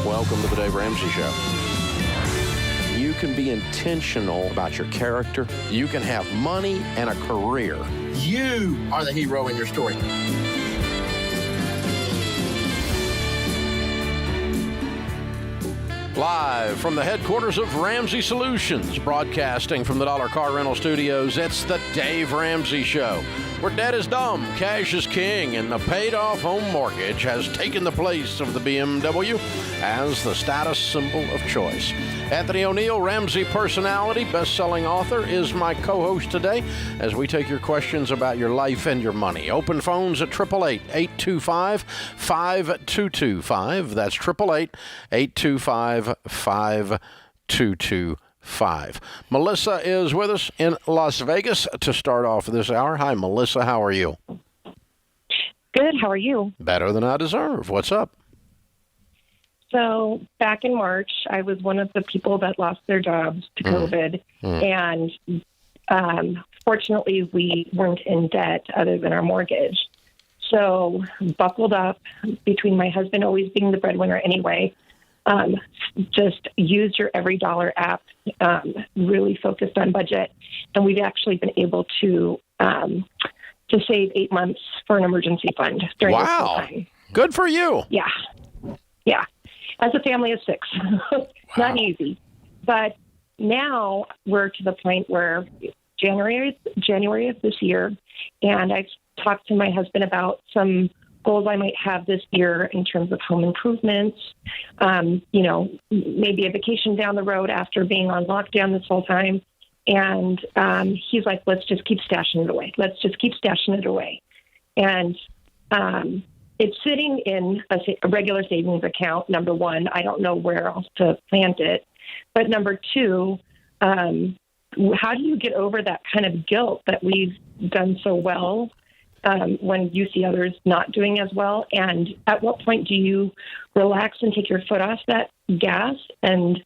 Welcome to the Dave Ramsey Show. You can be intentional about your character. You can have money and a career. You are the hero in your story. Live from the headquarters of Ramsey Solutions, broadcasting from the Dollar Car Rental Studios, it's the Dave Ramsey Show, where debt is dumb, cash is king, and the paid-off home mortgage has taken the place of the BMW as the status symbol of choice. Anthony O'Neill, Ramsey personality, best-selling author, is my co-host today as we take your questions about your life and your money. Open phones at 888-825-5225. That's 888-825-5225. Melissa is with us in Las Vegas to start off this hour. Hi, Melissa. How are you? Good. How are you? Better than I deserve. What's up? So back in March, I was one of the people that lost their jobs to COVID. And fortunately, we weren't in debt other than our mortgage. So buckled up, between my husband always being the breadwinner anyway, just used your Every Dollar app, really focused on budget. And we've actually been able to save 8 months for an emergency fund during this whole time. Good for you. Yeah. As a family of 6. Not easy. But now we're to the point where January of this year, and I've talked to my husband about some goals I might have this year in terms of home improvements, maybe a vacation down the road after being on lockdown this whole time. And he's like, let's just keep stashing it away. And it's sitting in a regular savings account, number one. I don't know where else to plant it. But number two, how do you get over that kind of guilt that we've done so well when you see others not doing as well? And at what point do you relax and take your foot off that gas and,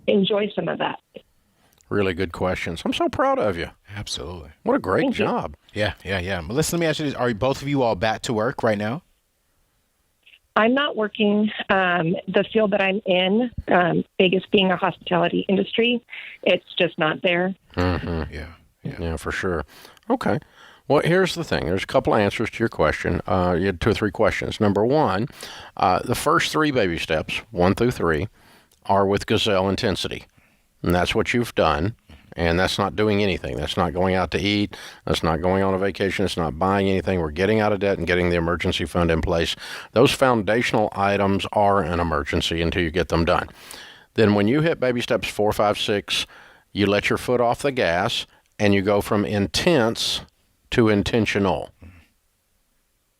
enjoy some of that? Really good questions. I'm so proud of you. Absolutely. What a great job. Yeah. Melissa, let me ask you this. Are both of you all back to work right now? I'm not working. The field that I'm in, Vegas being a hospitality industry, it's just not there. Mm-hmm. Yeah, for sure. Okay. Well, here's the thing. There's a couple answers to your question. You had 2 or 3 questions. Number one, the first 3 baby steps, 1 through 3, are with Gazelle Intensity. And that's what you've done. And that's not doing anything. That's not going out to eat. That's not going on a vacation. It's not buying anything. We're getting out of debt and getting the emergency fund in place. Those foundational items are an emergency until you get them done. Then when you hit baby steps 4, 5, 6, you let your foot off the gas and you go from intense to intentional.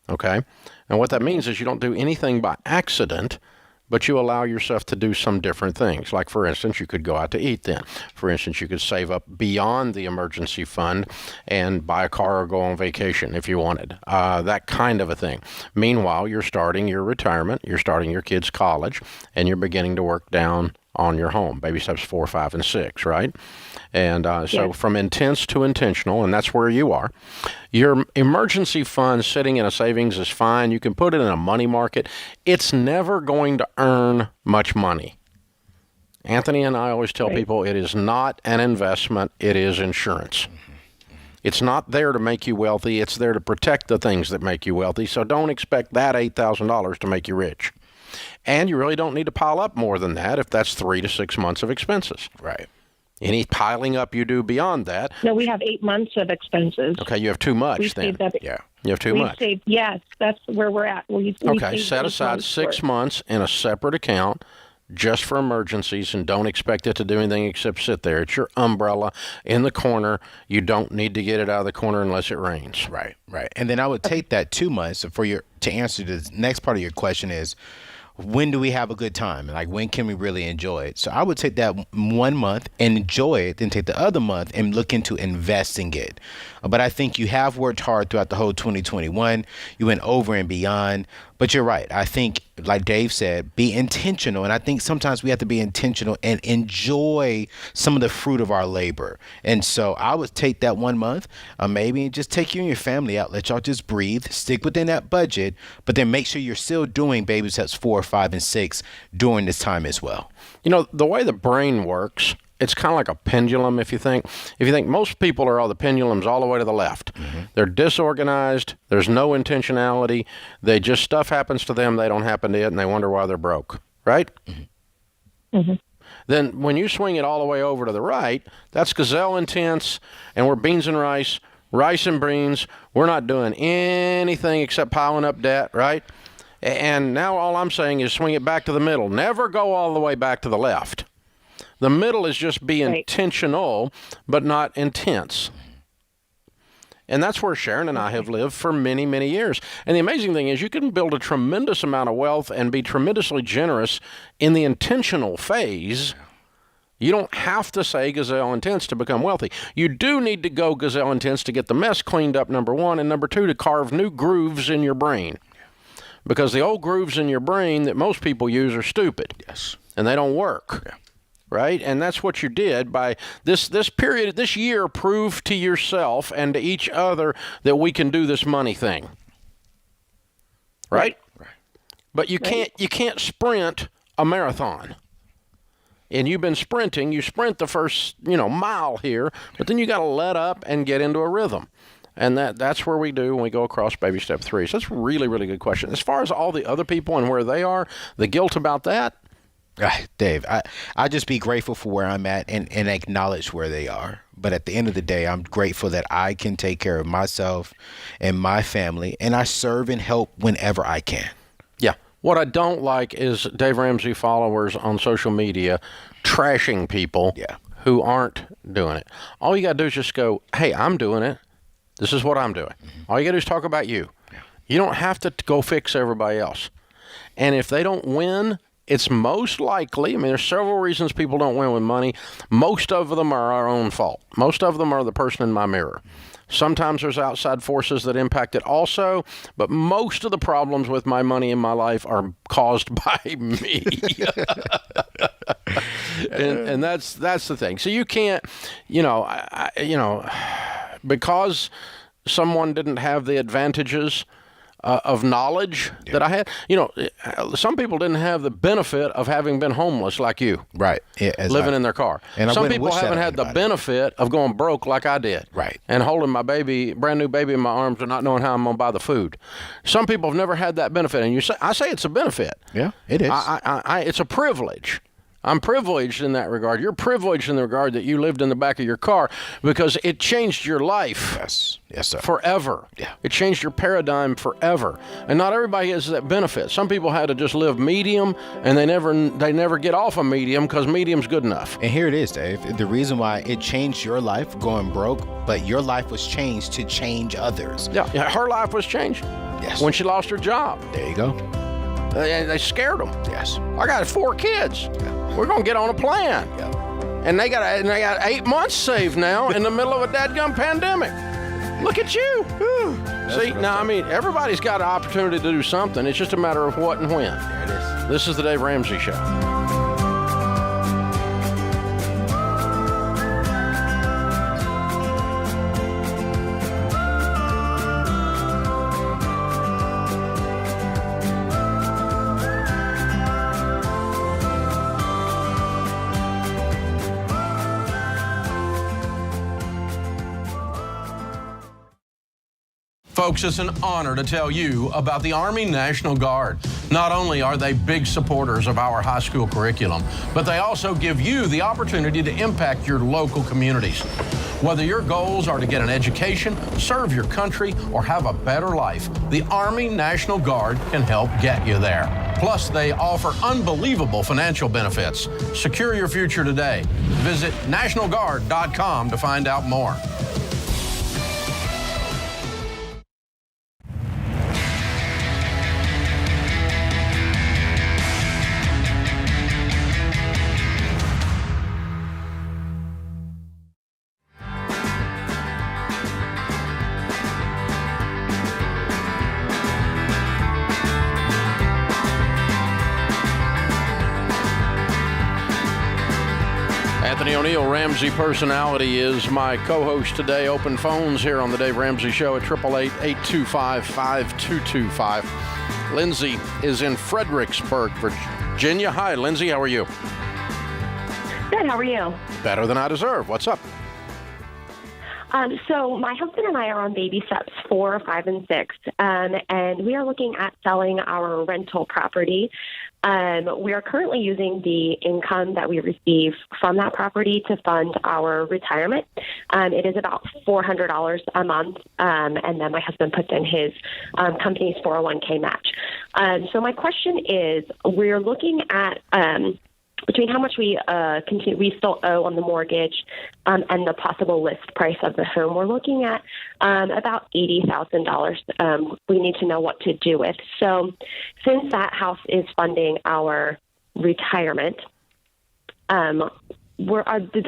Okay? And what that means is you don't do anything by accident, but you allow yourself to do some different things. Like, for instance, you could go out to eat then. For instance, you could save up beyond the emergency fund and buy a car or go on vacation if you wanted. That kind of a thing. Meanwhile, you're starting your retirement, you're starting your kids' college, and you're beginning to work down on your home. Baby steps 4, 5, and 6, right? And so from intense to intentional, and that's where you are. Your emergency fund sitting in a savings is fine. You can put it in a money market. It's never going to earn much money. Anthony and I always tell people it is not an investment. It is insurance. It's not there to make you wealthy. It's there to protect the things that make you wealthy. So don't expect that $8,000 to make you rich. And you really don't need to pile up more than that if that's 3 to 6 months of expenses. Right. Any piling up you do beyond that. No, we have 8 months of expenses. Okay, you have too much then. Yeah. You have too much. Yes, that's where we're at. Okay, set aside 6 months in a separate account just for emergencies, and don't expect it to do anything except sit there. It's your umbrella in the corner. You don't need to get it out of the corner unless it rains. Right. And then I would take that 2 months to answer the next part of your question is, when do we have a good time? Like, when can we really enjoy it? So I would take that 1 month and enjoy it, then take the other month and look into investing it. But I think you have worked hard throughout the whole 2021. You went over and beyond. But you're right. I think, like Dave said, be intentional. And I think sometimes we have to be intentional and enjoy some of the fruit of our labor. And so I would take that 1 month, maybe just take you and your family out. Let y'all just breathe, stick within that budget, but then make sure you're still doing baby steps 4, 5, and 6 during this time as well. You know, the way the brain works, it's kind of like a pendulum. If you think most people are all the pendulums all the way to the left, they're disorganized. There's no intentionality. They just, stuff happens to them. They don't happen to it, and they wonder why they're broke. Right? Then when you swing it all the way over to the right, that's gazelle intense, and we're beans and rice and beans. We're not doing anything except piling up debt. Right? And now all I'm saying is swing it back to the middle. Never go all the way back to the left. The middle is just be intentional, but not intense. And that's where Sharon and I have lived for many, many years. And the amazing thing is you can build a tremendous amount of wealth and be tremendously generous in the intentional phase. You don't have to say gazelle intense to become wealthy. You do need to go gazelle intense to get the mess cleaned up, number one, and number two, to carve new grooves in your brain. Because the old grooves in your brain that most people use are stupid. Yes. And they don't work. Yeah. Right? And that's what you did by this period, this year. Prove to yourself and to each other that we can do this money thing. Right? Right. But you can't sprint a marathon. And you've been sprinting. You sprint the first, mile here, but then you got to let up and get into a rhythm. And that's where we do when we go across baby step 3. So that's a really, really good question. As far as all the other people and where they are, the guilt about that, Dave, I just be grateful for where I'm at and acknowledge where they are. But at the end of the day, I'm grateful that I can take care of myself and my family, and I serve and help whenever I can. Yeah. What I don't like is Dave Ramsey followers on social media trashing people who aren't doing it. All you got to do is just go, hey, I'm doing it. This is what I'm doing. All you got to do is talk about you. Yeah. You don't have to go fix everybody else. And if they don't win, it's most likely, there's several reasons people don't win with money. Most of them are our own fault. Most of them are the person in my mirror. Sometimes there's outside forces that impact it also, but most of the problems with my money in my life are caused by me. and that's the thing. So you can't, because someone didn't have the advantages of knowledge that I had. Some people didn't have the benefit of having been homeless like you. Right. Yeah, living in their car. And some people haven't had the benefit of going broke like I did. Right. And holding my brand new baby in my arms and not knowing how I'm going to buy the food. Some people have never had that benefit. And I say it's a benefit. Yeah, it is. It's a privilege. I'm privileged in that regard. You're privileged in the regard that you lived in the back of your car because it changed your life. Yes. Yes, sir. Forever. Yeah. It changed your paradigm forever. And not everybody has that benefit. Some people had to just live medium, and they never get off a medium because medium's good enough. And here it is, Dave. The reason why it changed your life going broke, but your life was changed to change others. Yeah. Her life was changed. Yes. When she lost her job. There you go. They scared them. Yes. I got 4 kids. Yeah. We're going to get on a plan. Yeah. And they got 8 months saved now in the middle of a dadgum pandemic. Look at you. See, now, everybody's got an opportunity to do something. It's just a matter of what and when. There it is. This is the Dave Ramsey Show. Folks, it's an honor to tell you about the Army National Guard. Not only are they big supporters of our high school curriculum, but they also give you the opportunity to impact your local communities. Whether your goals are to get an education, serve your country, or have a better life, the Army National Guard can help get you there. Plus, they offer unbelievable financial benefits. Secure your future today. Visit nationalguard.com to find out more. Anthony O'Neill, Ramsey personality, is my co-host today. Open phones here on the Dave Ramsey Show at 888-825-5225. Lindsay is in Fredericksburg, Virginia. Hi, Lindsay. How are you? Good. How are you? Better than I deserve. What's up? So my husband and I are on baby steps 4, 5, and 6, and we are looking at selling our rental property. We are currently using the income that we receive from that property to fund our retirement. It is about $400 a month, and then my husband puts in his company's 401k match. So my question is, we're looking at between how much we still owe on the mortgage and the possible list price of the home, we're looking at about $80,000. We need to know what to do with. So since that house is funding our retirement, the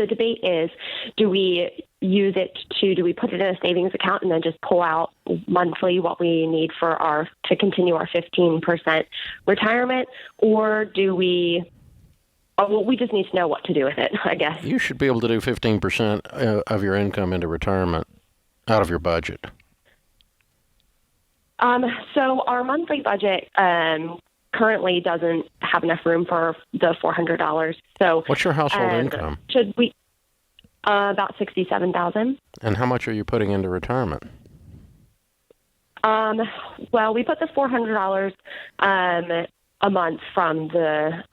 debate is, do we put it in a savings account and then just pull out monthly what we need to continue our 15% retirement, or do we... Well, we just need to know what to do with it, I guess. You should be able to do 15% of your income into retirement out of your budget. So our monthly budget currently doesn't have enough room for the $400. So what's your household income? Should we about $67,000? And how much are you putting into retirement? Well, we put the $400 a month from the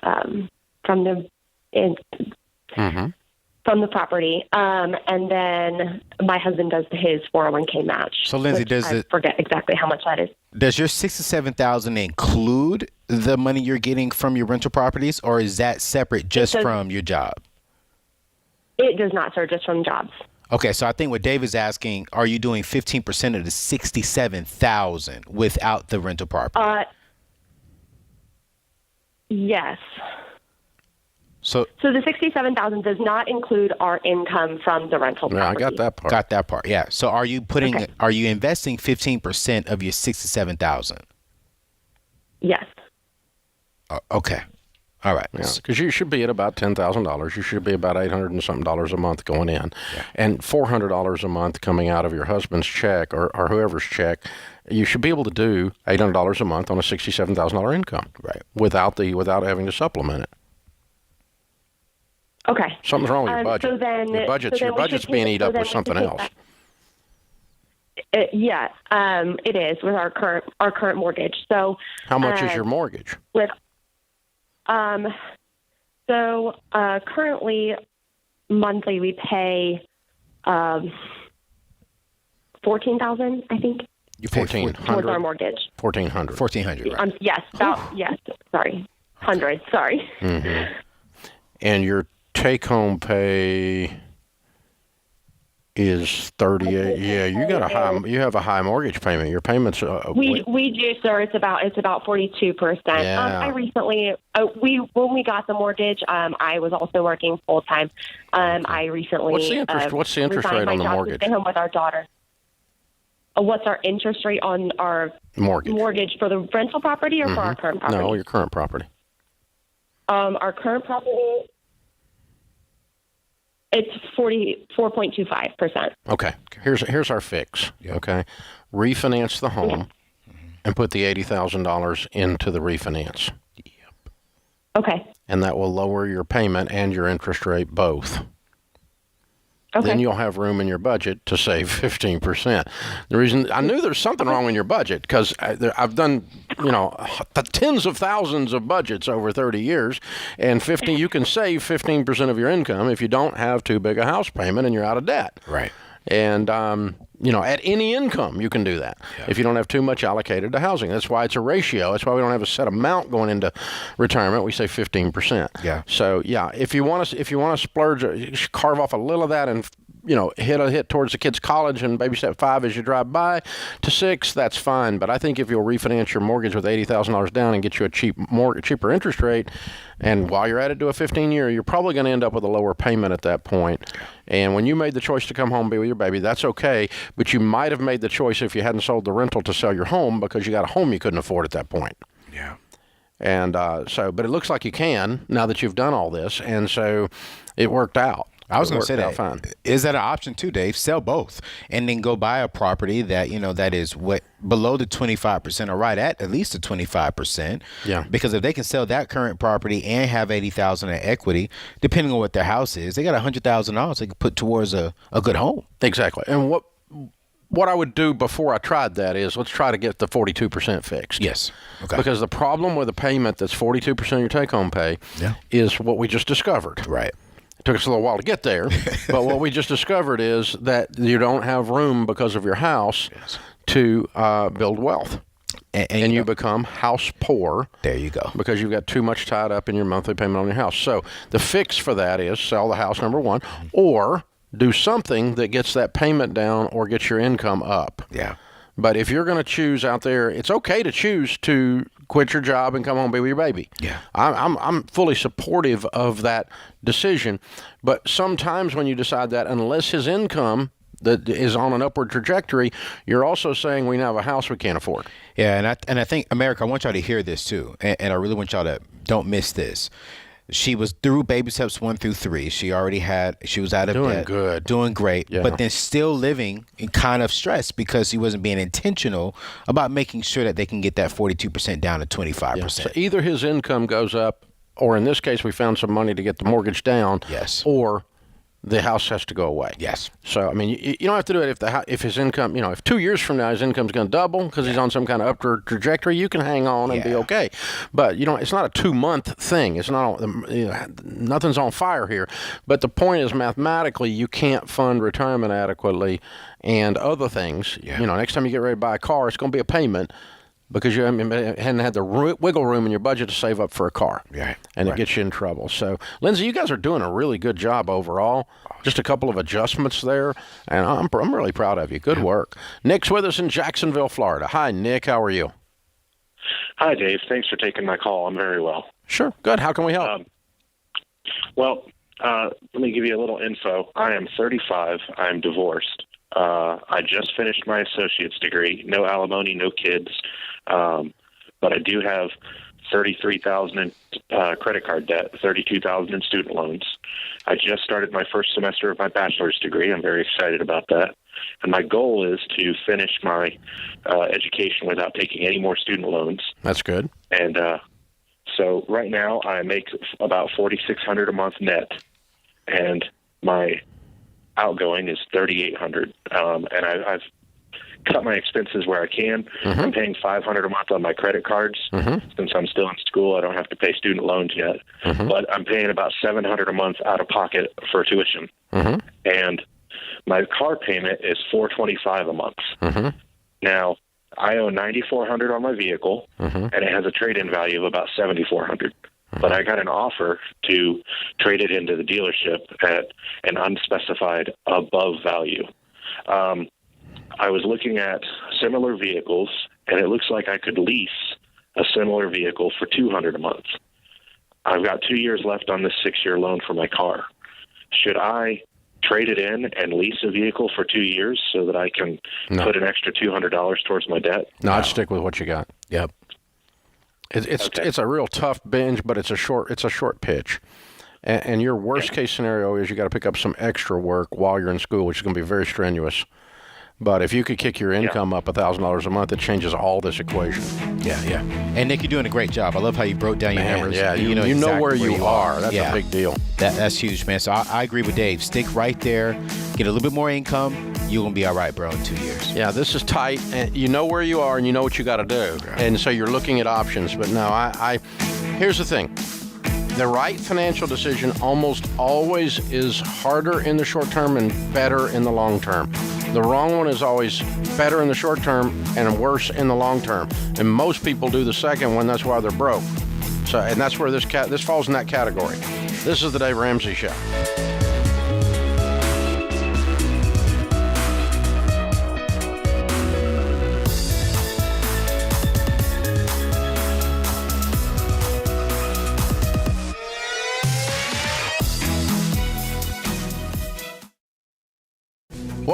property, and then my husband does his 401k match. So, Lindsay, I forget exactly how much that is. Does your $67,000 include the money you're getting from your rental properties, or is that separate just from your job? It does not, sir, just from jobs. Okay, so I think what Dave is asking, are you doing 15% of the $67,000 without the rental property? Yes. So the $67,000 does not include our income from the rental property. Yeah, I got that part. Got that part. Yeah. So are you investing 15% of your $67,000? Yes. Okay. All right. Yeah, because you should be at about $10,000. You should be about $800 and something a month going in, and $400 a month coming out of your husband's check or whoever's check. You should be able to do $800 a month on a $67,000 income, right? Without having to supplement it. Okay. Something's wrong with your budget. So then, your budget's being eaten up with something else. It is with our current mortgage. So how much is your mortgage? Currently monthly we pay $14,000, I think. You pay $1,400 towards our mortgage. $1,400. Right? Yes. Sorry. 100. Sorry. Mm-hmm. And your take-home pay is 38. Yeah, you have a high mortgage payment. Your payments. We do, sir. It's about 42%. Yeah. I recently when we got the mortgage, I was also working full time. I recently. What's the interest rate on the mortgage? To stay home with our daughter. What's our interest rate on our mortgage for the rental property or for our current property? No, your current property. Our current property. It's 44.25%. Okay. Here's our fix. Yep. Okay. Refinance the home and put the $80,000 into the refinance. Yep. Okay. And that will lower your payment and your interest rate both. Okay. Then you'll have room in your budget to save 15%. The reason I knew there's something wrong in your budget, because I've done, tens of thousands of budgets over 30 years, and you can save 15% of your income if you don't have too big a house payment and you're out of debt. Right. And, at any income, you can do that if you don't have too much allocated to housing. That's why it's a ratio. That's why we don't have a set amount going into retirement. We say 15%. Yeah. So, if you want to splurge, carve off a little of that and, hit towards the kid's college and baby step 5 as you drive by to 6, that's fine. But I think if you'll refinance your mortgage with $80,000 down and get you a cheaper interest rate, and while you're at it, do a 15-year, you're probably going to end up with a lower payment at that point. And when you made the choice to come home and be with your baby, that's okay. But you might have made the choice if you hadn't sold the rental to sell your home because you got a home you couldn't afford at that point. Yeah. And but it looks like you can now that you've done all this, and so it worked out. I was going to say It worked that. out fine. Is that an option too, Dave? Sell both and then go buy a property that, that is below the 25% or right at least the 25%. Yeah. Because if they can sell that current property and have $80,000 in equity, depending on what their house is, they got $100,000 they can put towards a good home. Exactly. And what I would do before I tried that is let's try to get the 42% fixed. Yes. Okay. Because the problem with a payment that's 42% of your take-home pay is what we just discovered. Right. It took us a little while to get there, but what we just discovered is that you don't have room because of your house to build wealth. And you become house poor. There you go. Because you've got too much tied up in your monthly payment on your house. So the fix for that is sell the house, number one, or do something that gets that payment down or gets your income up. Yeah. But if you're going to choose out there, it's okay to choose to quit your job and come home and be with your baby. Yeah. I'm fully supportive of that decision. But sometimes when you decide that, unless his income that is on an upward trajectory, you're also saying we now have a house we can't afford. Yeah, and I think, America, I want y'all to hear this too, and I really want y'all to don't miss this. She was through baby steps 1 through 3. She was out of debt. Good. Doing great, Yeah. but then still living in kind of stress because he wasn't being intentional about making sure that they can get that 42% down to 25%. So either his income goes up, or in this case, we found some money to get the mortgage down. Yes. Or the house has to go away. Yes. So, I mean, you don't have to do it if his income, if 2 years from now his income's going to double because he's on some kind of upward trajectory, you can hang on and be okay. But, it's not a 2-month thing. It's not, nothing's on fire here. But the point is, mathematically, you can't fund retirement adequately and other things. Yeah. Next time you get ready to buy a car, it's going to be a payment because you hadn't had the wiggle room in your budget to save up for a car. Right. And it gets you in trouble. So, Lindsay, you guys are doing a really good job overall. Just a couple of adjustments there, and I'm really proud of you. Good work. Nick's with us in Jacksonville, Florida. Hi, Nick. How are you? Hi, Dave. Thanks for taking my call. I'm very well. Sure. Good. How can we help? Let me give you a little info. I am 35. I'm divorced. I just finished my associate's degree. No alimony, no kids. But I do have $33,000 in credit card debt, $32,000 in student loans. I just started my first semester of my bachelor's degree. I'm very excited about that. And my goal is to finish my education without taking any more student loans. That's good. And so right now I make about $4,600 a month net, and my outgoing is $3,800. And I've cut my expenses where I can. Mm-hmm. I'm paying $500 a month on my credit cards. Mm-hmm. Since I'm still in school, I don't have to pay student loans yet. Mm-hmm. But I'm paying about $700 a month out of pocket for tuition. Mm-hmm. And my car payment is $425 a month. Mm-hmm. Now, I owe $9,400 on my vehicle, Mm-hmm. and it has a trade-in value of about $7,400. But I got an offer to trade it into the dealership at an unspecified above value. I was looking at similar vehicles, and it looks like I could lease a similar vehicle for $200 a month. I've got 2 years left on this 6-year loan for my car. Should I trade it in and lease a vehicle for 2 years so that I can put an extra $200 towards my debt? No, I'd stick with what you got. Yep. It's a real tough binge, but it's a short pitch. And your worst case scenario is you got to pick up some extra work while you're in school, which is going to be very strenuous. But if you could kick your income up $1,000 a month, it changes all this equation. Yeah. And Nick, you're doing a great job. I love how you broke down your numbers. Yeah, you know exactly where you are. That's a big deal. That's huge, man. So I agree with Dave. Stick right there. Get a little bit more income. You're going to be all right, bro, in 2 years. Yeah, this is tight. And you know where you are, and you know what you got to do. Right. And so you're looking at options. But no, here's the thing. The right financial decision almost always is harder in the short term and better in the long term. The wrong one is always better in the short term and worse in the long term. And most people do the second one. That's why they're broke. So, and that's where this falls in that category. This is the Dave Ramsey Show.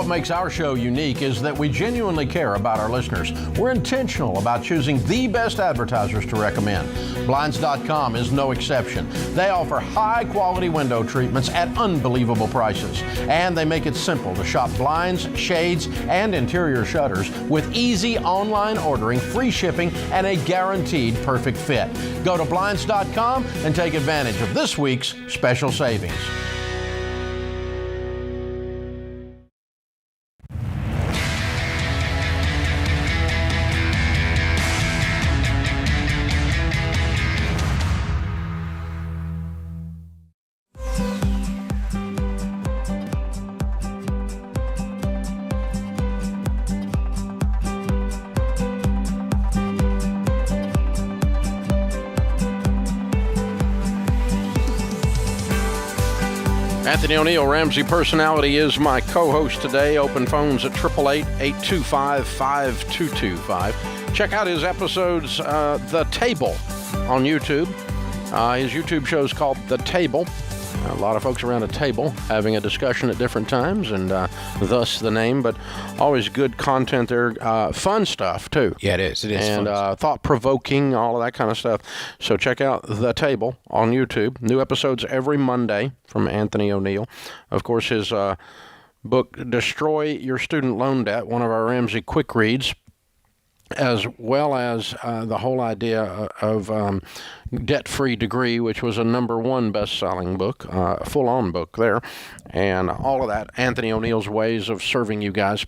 What makes our show unique is that we genuinely care about our listeners. We're intentional about choosing the best advertisers to recommend. Blinds.com is no exception. They offer high-quality window treatments at unbelievable prices. And they make it simple to shop blinds, shades, and interior shutters with easy online ordering, free shipping, and a guaranteed perfect fit. Go to Blinds.com and take advantage of this week's special savings. Anthony O'Neill, Ramsey Personality, is my co-host today. Open phones at 888-825-5225. Check out his episodes, The Table, on YouTube. His YouTube show is called The Table. A lot of folks around a table having a discussion at different times, and thus the name, but always good content there. Fun stuff, too. Yeah, it is. It is and fun. thought-provoking, all of that kind of stuff. So check out The Table on YouTube. New episodes every Monday from Anthony O'Neill. Of course, his book, Destroy Your Student Loan Debt, one of our Ramsey quick reads, as well as the whole idea of Debt-Free Degree, which was a #1 best-selling book, full-on book there, and all of that. Anthony O'Neill's ways of serving you guys.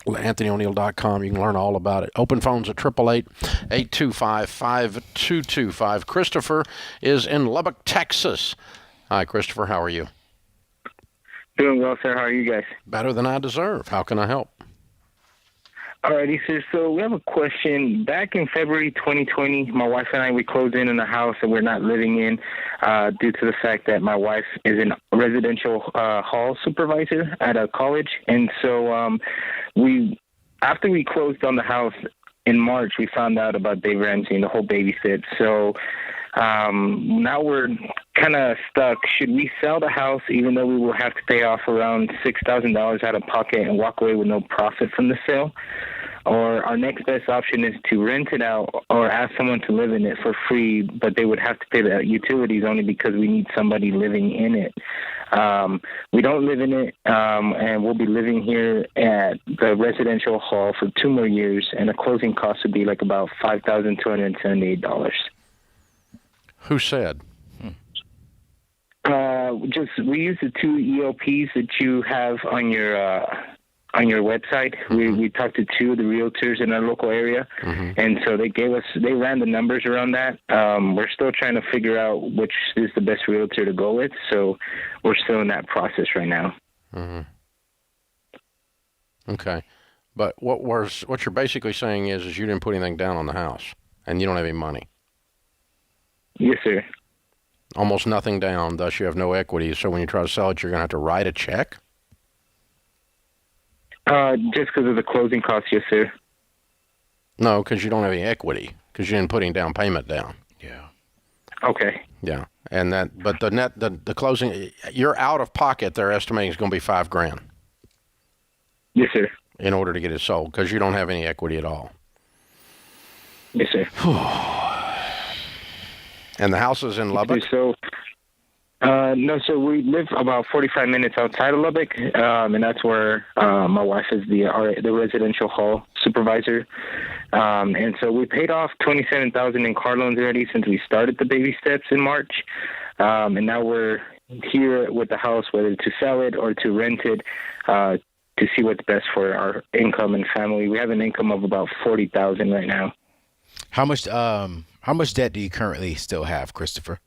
AnthonyO'Neill.com. You can learn all about it. Open phones at 888-825-5225. Christopher is in Lubbock, Texas. Hi, Christopher. How are you? Doing well, sir. How are you guys? Better than I deserve. How can I help? Alrighty, sir. So we have a question. Back in February 2020, my wife and I, we closed in a house that we're not living in due to the fact that my wife is a residential hall supervisor at a college. And so after we closed on the house in March, we found out about Dave Ramsey and the whole babysit. So now we're kind of stuck. Should we sell the house even though we will have to pay off around $6,000 out of pocket and walk away with no profit from the sale? Or our next best option is to rent it out or ask someone to live in it for free, but they would have to pay the utilities only because we need somebody living in it. We don't live in it, and we'll be living here at the residential hall for 2 more years, and the closing cost would be like about $5,278. Who said? We use the 2 EOPs that you have on your website. Mm-hmm. We talked to 2 of the realtors in our local area, and so they ran the numbers around that. We're still trying to figure out which is the best realtor to go with, so we're still in that process right now. Mm-hmm. Okay, but what you're basically saying is you didn't put anything down on the house, and you don't have any money. Yes, sir. Almost nothing down, thus you have no equity. So when you try to sell it, you're going to have to write a check? Just because of the closing costs, yes, sir. No, because you don't have any equity, because you didn't put any down payment down. Yeah. Okay. Yeah, and but the closing, you're out of pocket. They're estimating is going to be $5,000. Yes, sir. In order to get it sold, because you don't have any equity at all. Yes, sir. And the house is in Lubbock? So, no, so we live about 45 minutes outside of Lubbock, and that's where my wife is the residential hall supervisor. And so we paid off $27,000 in car loans already since we started the baby steps in March. And now we're here with the house, whether to sell it or to rent it, to see what's best for our income and family. We have an income of about $40,000 right now. How much debt do you currently still have, Christopher?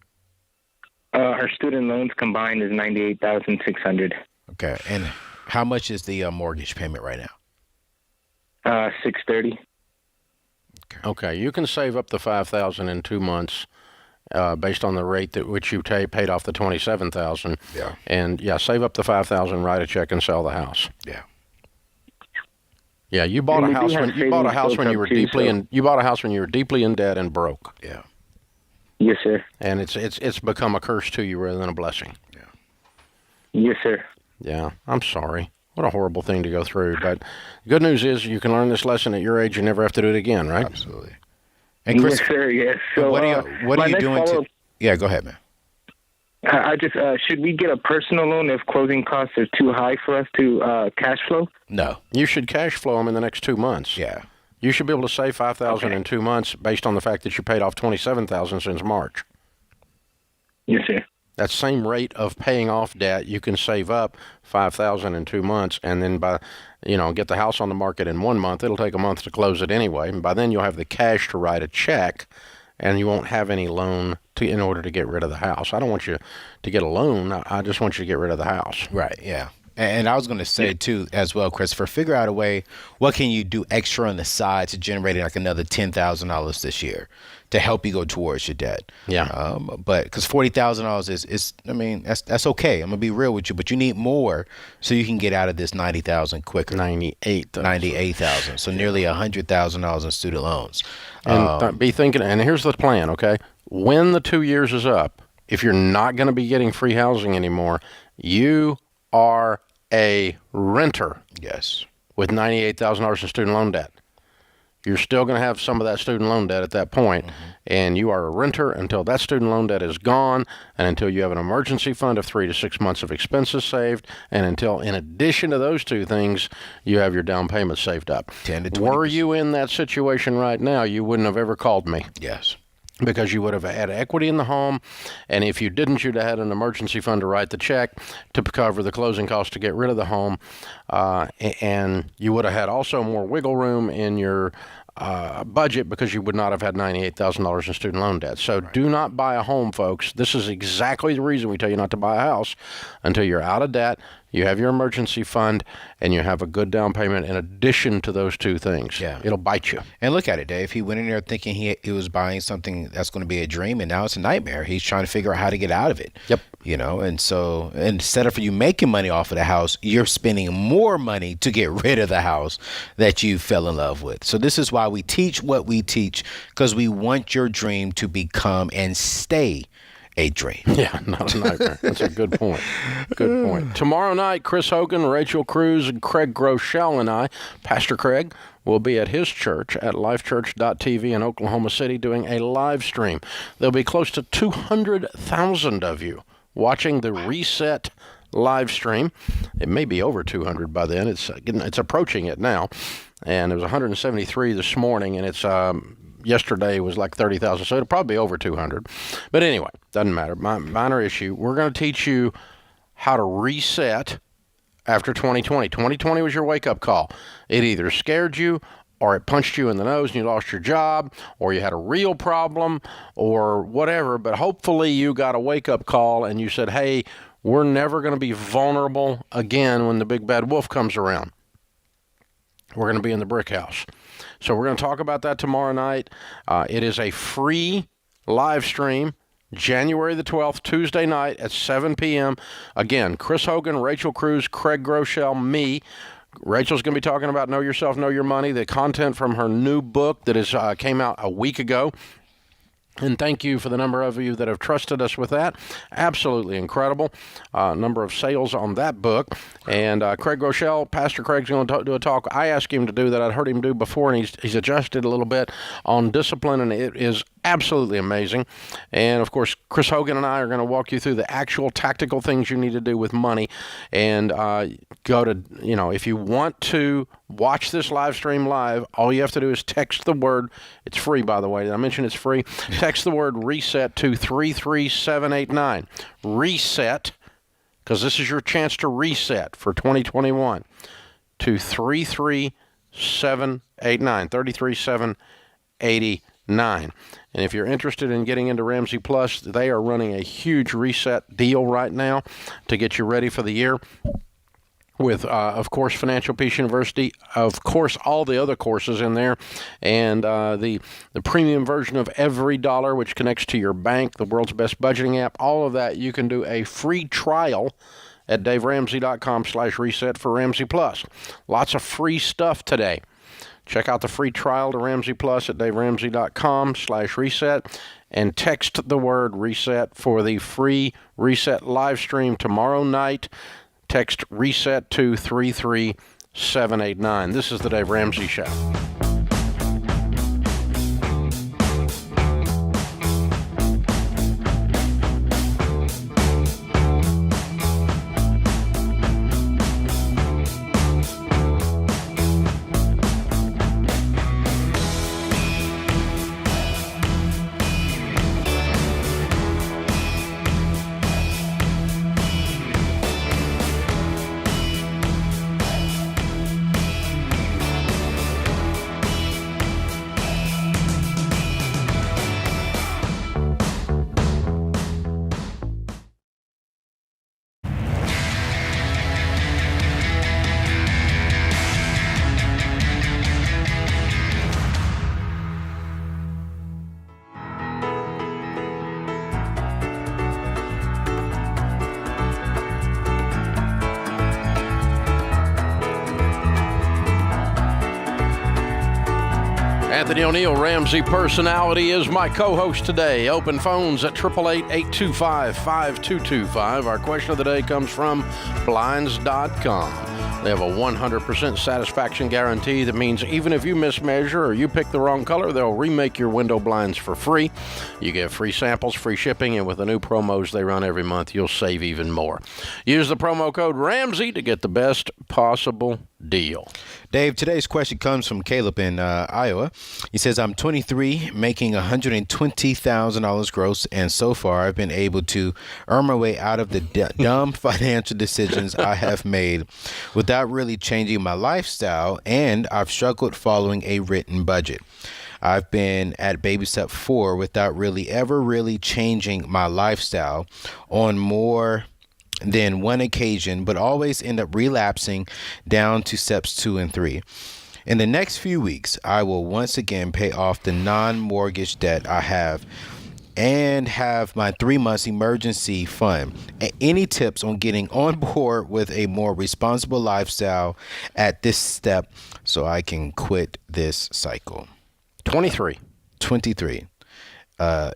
Our student loans combined is $98,600. Okay, and how much is the mortgage payment right now? $630. Okay, you can save up the $5,000 in 2 months, based on the rate at which you paid off the $27,000. Yeah. And save up the $5,000, write a check, and sell the house. Yeah. Yeah, you bought a house when you bought a house when you were deeply in debt and broke. Yeah. Yes, sir. And it's become a curse to you rather than a blessing. Yeah. Yes, sir. Yeah, I'm sorry. What a horrible thing to go through. But the good news is you can learn this lesson at your age and never have to do it again, right? Absolutely. And Chris, yes, sir. Yes. So, what are you doing to? Yeah, go ahead, man. I just should we get a personal loan if closing costs are too high for us to cash flow? No. You should cash flow them in the next 2 months. Yeah. You should be able to save $5,000 in 2 months based on the fact that you paid off $27,000 since March. Yes, sir. That same rate of paying off debt, you can save up $5,000 in 2 months, and then get the house on the market in 1 month. It'll take a month to close it anyway, and by then you'll have the cash to write a check, and you won't have any loan in order to get rid of the house. I don't want you to get a loan. I just want you to get rid of the house. Right. Yeah. And I was going to say, too, as well, Christopher, figure out a way, what can you do extra on the side to generate like another $10,000 this year to help you go towards your debt? Yeah. But because $40,000 is, I mean, that's okay. I'm going to be real with you, but you need more so you can get out of this $90,000 quicker. $98,000. So nearly $100,000 in student loans. And be thinking, and here's the plan, okay? When the 2 years is up, if you're not going to be getting free housing anymore, you are a renter. Yes. With $98,000 in student loan debt. You're still going to have some of that student loan debt at that point, and you are a renter until that student loan debt is gone, and until you have an emergency fund of 3 to 6 months of expenses saved, and until, in addition to those two things, you have your down payment saved up. 10 to 20%. Were you in that situation right now, you wouldn't have ever called me. Yes. Because you would have had equity in the home, and if you didn't, you'd have had an emergency fund to write the check to cover the closing costs to get rid of the home, and you would have had also more wiggle room in your budget because you would not have had $98,000 in student loan debt. So do not buy a home, folks. This is exactly the reason we tell you not to buy a house until you're out of debt, you have your emergency fund, and you have a good down payment in addition to those two things. Yeah. It'll bite you. And look at it, Dave. He went in there thinking he was buying something that's going to be a dream, and now it's a nightmare. He's trying to figure out how to get out of it. Yep. And so instead of you making money off of the house, you're spending more money to get rid of the house that you fell in love with. So this is why we teach what we teach, because we want your dream to become and stay a dream. Yeah, not a nightmare. That's a good point. Good point. Tomorrow night, Chris Hogan, Rachel Cruz, and Craig Groeschel and I, Pastor Craig, will be at his church at lifechurch.tv in Oklahoma City doing a live stream. There'll be close to 200,000 of you watching the Reset live stream. It may be over 200 by then. It's approaching it now. And it was 173 this morning, and it's yesterday was like 30,000, so it'll probably be over 200. But anyway, doesn't matter. Minor issue. We're going to teach you how to reset after 2020. 2020 was your wake-up call. It either scared you, or it punched you in the nose and you lost your job, or you had a real problem, or whatever. But hopefully you got a wake-up call and you said, hey, we're never going to be vulnerable again when the big bad wolf comes around. We're going to be in the brick house. So we're going to talk about that tomorrow night. It is a free live stream, January the 12th, Tuesday night at 7 p.m. Again, Chris Hogan, Rachel Cruz, Craig Groeschel, me. Rachel's going to be talking about Know Yourself, Know Your Money, the content from her new book that came out a week ago. And thank you for the number of you that have trusted us with that. Absolutely incredible number of sales on that book. And Craig Groeschel, Pastor Craig's going to do a talk. I asked him to do that. I'd heard him do before, and he's adjusted a little bit on discipline, and it is absolutely amazing. And, of course, Chris Hogan and I are going to walk you through the actual tactical things you need to do with money. And go to, if you want to watch this live stream live, all you have to do is text the word. It's free, by the way. Did I mention it's free? Text the word RESET to 33789. Reset, because this is your chance to reset for 2021, to 33789. 33789. And if you're interested in getting into Ramsey Plus, they are running a huge reset deal right now to get you ready for the year. With, of course, Financial Peace University, of course, all the other courses in there, and the premium version of Every Dollar, which connects to your bank, the world's best budgeting app, all of that. You can do a free trial at daveramsey.com/reset for Ramsey Plus. Lots of free stuff today. Check out the free trial to Ramsey Plus at daveramsey.com/reset and text the word reset for the free reset live stream tomorrow night, Text RESET to 33789. This is the Dave Ramsey Show. Anthony O'Neill, Ramsey Personality, is my co-host today. Open phones at 888-825-5225. Our question of the day comes from Blinds.com. They have a 100% satisfaction guarantee. That means even if you mismeasure or you pick the wrong color, they'll remake your window blinds for free. You get free samples, free shipping, and with the new promos they run every month, you'll save even more. Use the promo code Ramsey to get the best possible deal. Dave, today's question comes from Caleb in Iowa. He says, I'm 23, making $120,000 gross, and so far I've been able to earn my way out of the dumb financial decisions I have made without really changing my lifestyle, and I've struggled following a written budget. I've been at baby step 4 without ever really changing my lifestyle on more than one occasion, but always end up relapsing down to steps 2 and 3. In the next few weeks, I will once again pay off the non-mortgage debt I have and have my 3 months emergency fund. Any tips on getting on board with a more responsible lifestyle at this step so I can quit this cycle? 23.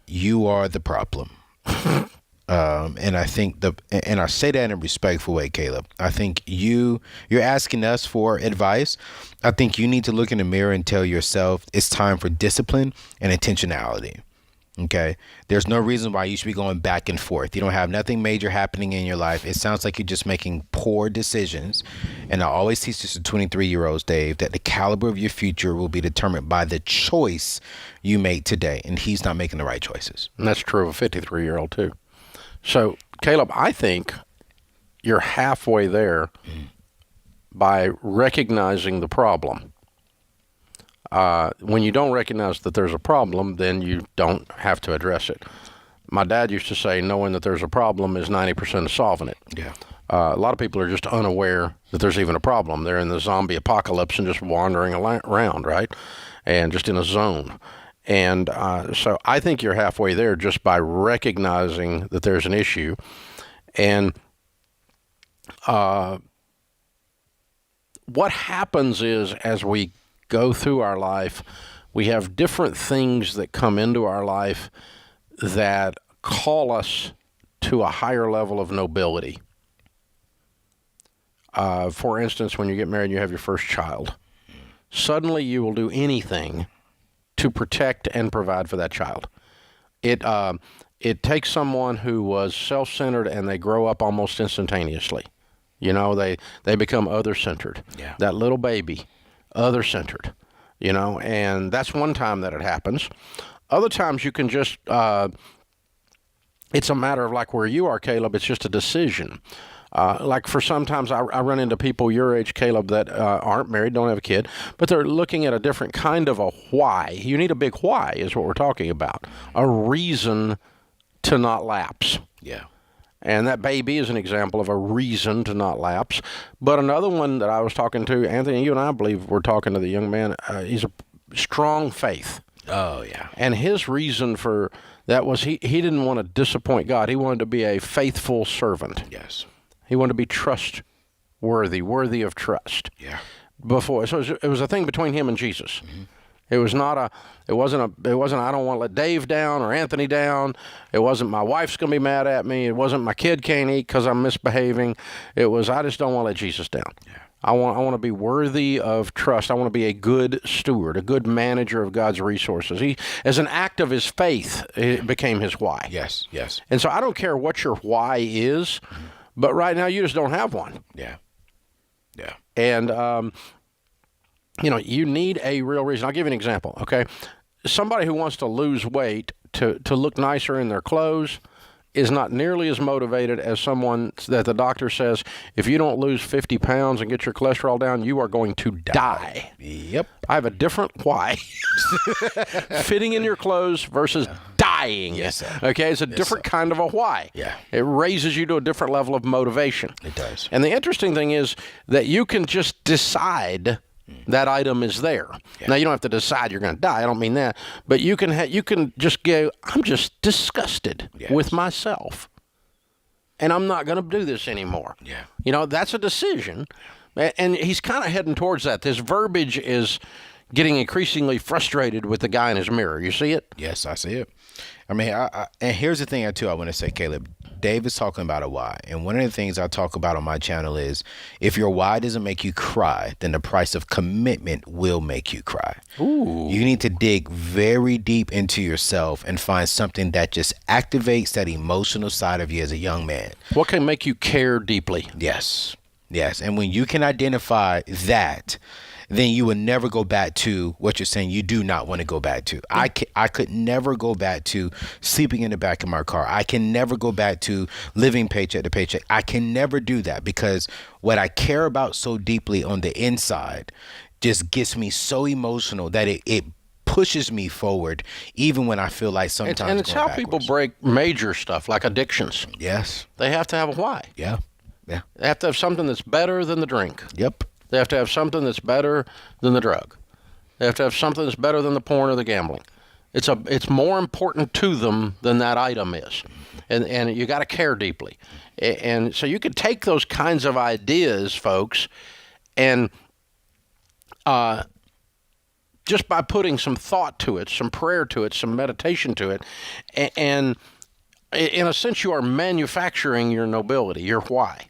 You are the problem. And I think and I say that in a respectful way, Caleb. I think you're asking us for advice. I think you need to look in the mirror and tell yourself it's time for discipline and intentionality. Okay. There's no reason why you should be going back and forth. You don't have nothing major happening in your life. It sounds like you're just making poor decisions. And I always teach this to 23-year-olds, Dave, that the caliber of your future will be determined by the choice you make today. And he's not making the right choices. And that's true of a 53-year-old too. So, Caleb, I think you're halfway there by recognizing the problem. When you don't recognize that there's a problem, then you don't have to address it. My dad used to say, knowing that there's a problem is 90% of solving it. Yeah. A lot of people are just unaware that there's even a problem. They're in the zombie apocalypse and just wandering around, right? And just in a zone. And so I think you're halfway there just by recognizing that there's an issue. And what happens is, as we go through our life, we have different things that come into our life that call us to a higher level of nobility. For instance, when you get married and you have your first child, suddenly you will do anything to protect and provide for that child. It takes someone who was self-centered and they grow up almost instantaneously. You know, they become other-centered. Yeah. That little baby, other-centered, you know, and that's one time that it happens. Other times you can just, it's a matter of like where you are, Caleb, it's just a decision. Like for sometimes I run into people your age, Caleb, that aren't married, don't have a kid, but they're looking at a different kind of a why. You need a big why is what we're talking about. A reason to not lapse. Yeah. And that baby is an example of a reason to not lapse. But another one that I was talking to, Anthony, you and I believe we're talking to the young man, he's a strong faith. Oh, yeah. And his reason for that was he didn't want to disappoint God. He wanted to be a faithful servant. Yes. He wanted to be trustworthy, worthy of trust. Yeah. So it was a thing between him and Jesus. Mm-hmm. It wasn't I don't want to let Dave down or Anthony down. It wasn't my wife's going to be mad at me. It wasn't my kid can't eat because I'm misbehaving. It was I just don't want to let Jesus down. Yeah. I want to be worthy of trust. I want to be a good steward, a good manager of God's resources. He, as an act of his faith, it became his why. Yes. And so I don't care what your why is, but right now you just don't have one. Yeah. And you need a real reason. I'll give you an example, okay? Somebody who wants to lose weight to look nicer in their clothes is not nearly as motivated as someone that the doctor says, if you don't lose 50 pounds and get your cholesterol down, you are going to die. Yep. I have a different why. Fitting in your clothes versus dying. Yes, sir. Okay, it's a different kind of a why. Yeah. It raises you to a different level of motivation. It does. And the interesting thing is that you can just decide that item is there. Yeah. Now, you don't have to decide you're going to die. I don't mean that. But you can just go, I'm just disgusted with myself. And I'm not going to do this anymore. Yeah. That's a decision. And he's kind of heading towards that. This verbiage is getting increasingly frustrated with the guy in his mirror. You see it? Yes, I see it. I mean, and here's the thing, too, I want to say, Caleb. Dave is talking about a why. And one of the things I talk about on my channel is if your why doesn't make you cry, then the price of commitment will make you cry. Ooh. You need to dig very deep into yourself and find something that just activates that emotional side of you as a young man. What can make you care deeply? Yes. And when you can identify that, then you would never go back to what you're saying you do not want to go back to. I could never go back to sleeping in the back of my car. I can never go back to living paycheck to paycheck. I can never do that because what I care about so deeply on the inside just gets me so emotional that it pushes me forward even when I feel like sometimes and it's how backwards. People break major stuff like addictions. Yes. They have to have a why. Yeah. They have to have something that's better than the drink. Yep. They have to have something that's better than the drug. They have to have something that's better than the porn or the gambling. It's more important to them than that item is. And you got to care deeply. And so you could take those kinds of ideas, folks, and just by putting some thought to it, some prayer to it, some meditation to it, and in a sense you are manufacturing your nobility, your why.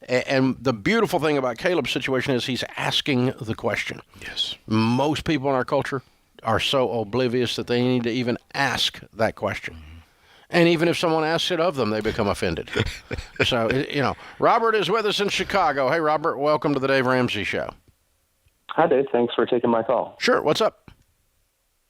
And the beautiful thing about Caleb's situation is he's asking the question. Yes. Most people in our culture are so oblivious that they need to even ask that question. And even if someone asks it of them, they become offended. So, Robert is with us in Chicago. Hey, Robert, welcome to the Dave Ramsey Show. Hi, Dave. Thanks for taking my call. Sure. What's up?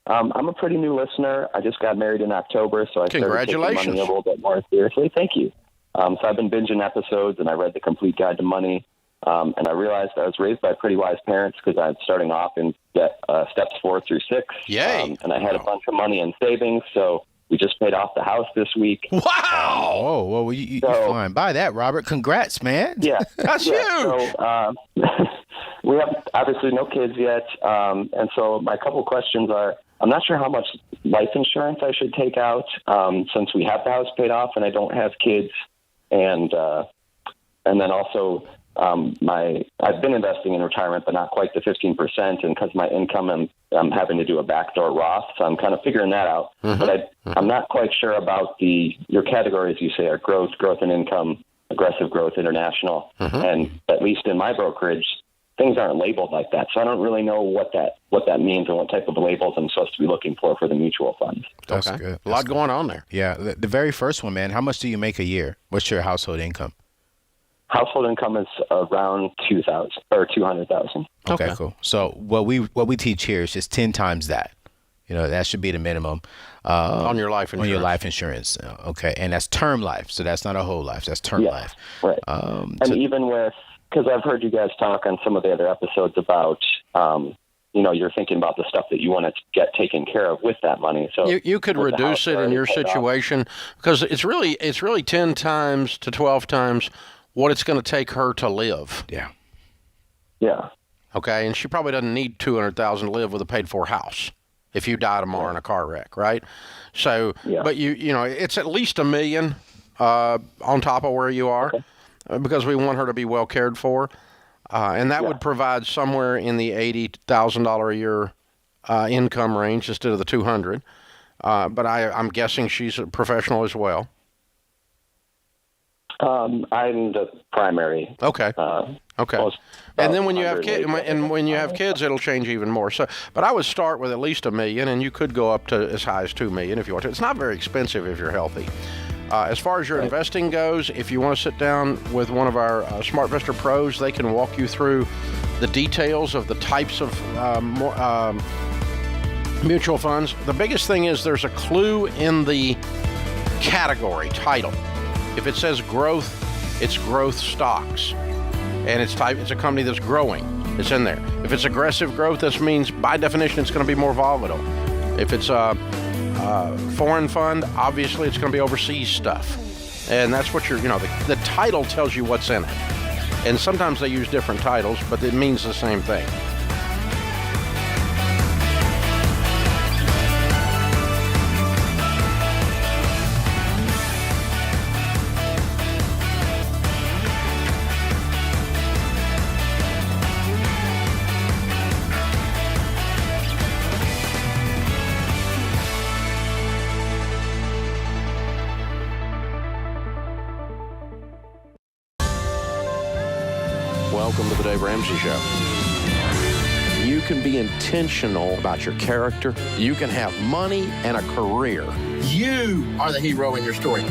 I'm a pretty new listener. I just got married in October, so I started taking money a little bit more seriously. Thank you. So I've been binging episodes, and I read The Complete Guide to Money, and I realized I was raised by pretty wise parents because I'm starting off in steps 4 through 6. Yay! And I had a bunch of money in savings, so we just paid off the house this week. Wow! Well, you flying by that, Robert. Congrats, man. Yeah. That's huge! So we have obviously no kids yet, and so my couple questions are, I'm not sure how much life insurance I should take out since we have the house paid off and I don't have kids. And then also I've been investing in retirement, but not quite the 15%. And because my income, I'm having to do a backdoor Roth. So I'm kind of figuring that out. Mm-hmm. But I'm not quite sure about your categories you say are growth and income, aggressive growth, international. Mm-hmm. And at least in my brokerage, things aren't labeled like that. So I don't really know what that means and what type of labels I'm supposed to be looking for the mutual funds. That's okay. good. A lot going on there. Yeah. The very first one, man, how much do you make a year? What's your household income? Household income is around $200,000. Okay, cool. So what we teach here is just 10 times that. That should be the minimum. On your life insurance. On your life insurance. Okay. And that's term life. So that's not a whole life. That's term life. Right. And even with, because I've heard you guys talk on some of the other episodes about, you're thinking about the stuff that you want to get taken care of with that money. So you could reduce it in your situation because it's really 10 times to 12 times what it's going to take her to live. Yeah. Yeah. Okay. And she probably doesn't need $200,000 to live with a paid for house if you die tomorrow in a car wreck. Right. So, but it's at least $1 million on top of where you are. Okay. Because we want her to be well cared for. And that would provide somewhere in the $80,000 a year income range instead of the 200. But I'm guessing she's a professional as well. I'm the primary. Okay. Okay. And then when you have kids, it'll change even more. So, but I would start with at least $1 million, and you could go up to as high as $2 million if you want to. It's not very expensive if you're healthy. As far as your investing goes, if you want to sit down with one of our SmartVestor pros, they can walk you through the details of the types of mutual funds. The biggest thing is there's a clue in the category title. If it says growth, it's growth stocks. And it's a company that's growing. It's in there. If it's aggressive growth, this means by definition it's going to be more volatile. If it's a foreign fund, obviously it's going to be overseas stuff. And that's what the title tells you what's in it. And sometimes they use different titles, but it means the same thing. Welcome to the Dave Ramsey Show. You can be intentional about your character. You can have money and a career. You are the hero in your story.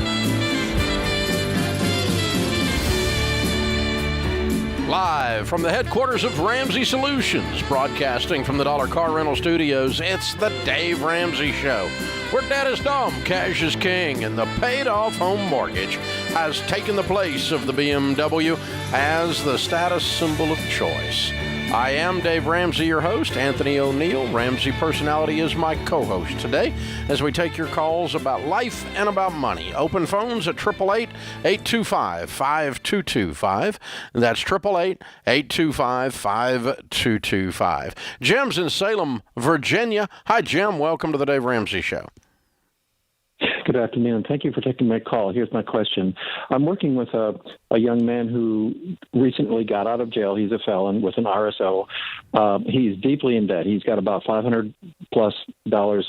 Live from the headquarters of Ramsey Solutions, broadcasting from the Dollar Car Rental Studios, it's the Dave Ramsey Show, where debt is dumb, cash is king, and the paid-off home mortgage has taken the place of the BMW as the status symbol of choice. I am Dave Ramsey, your host. Anthony O'Neill, Ramsey Personality, is my co-host today as we take your calls about life and about money. Open phones at 888-825-5225. That's 888-825-5225. Jim's in Salem, Virginia. Hi, Jim. Welcome to the Dave Ramsey Show. Good afternoon. Thank you for taking my call. Here's my question. I'm working with a young man who recently got out of jail. He's a felon with an RSO. He's deeply in debt. He's got about $500+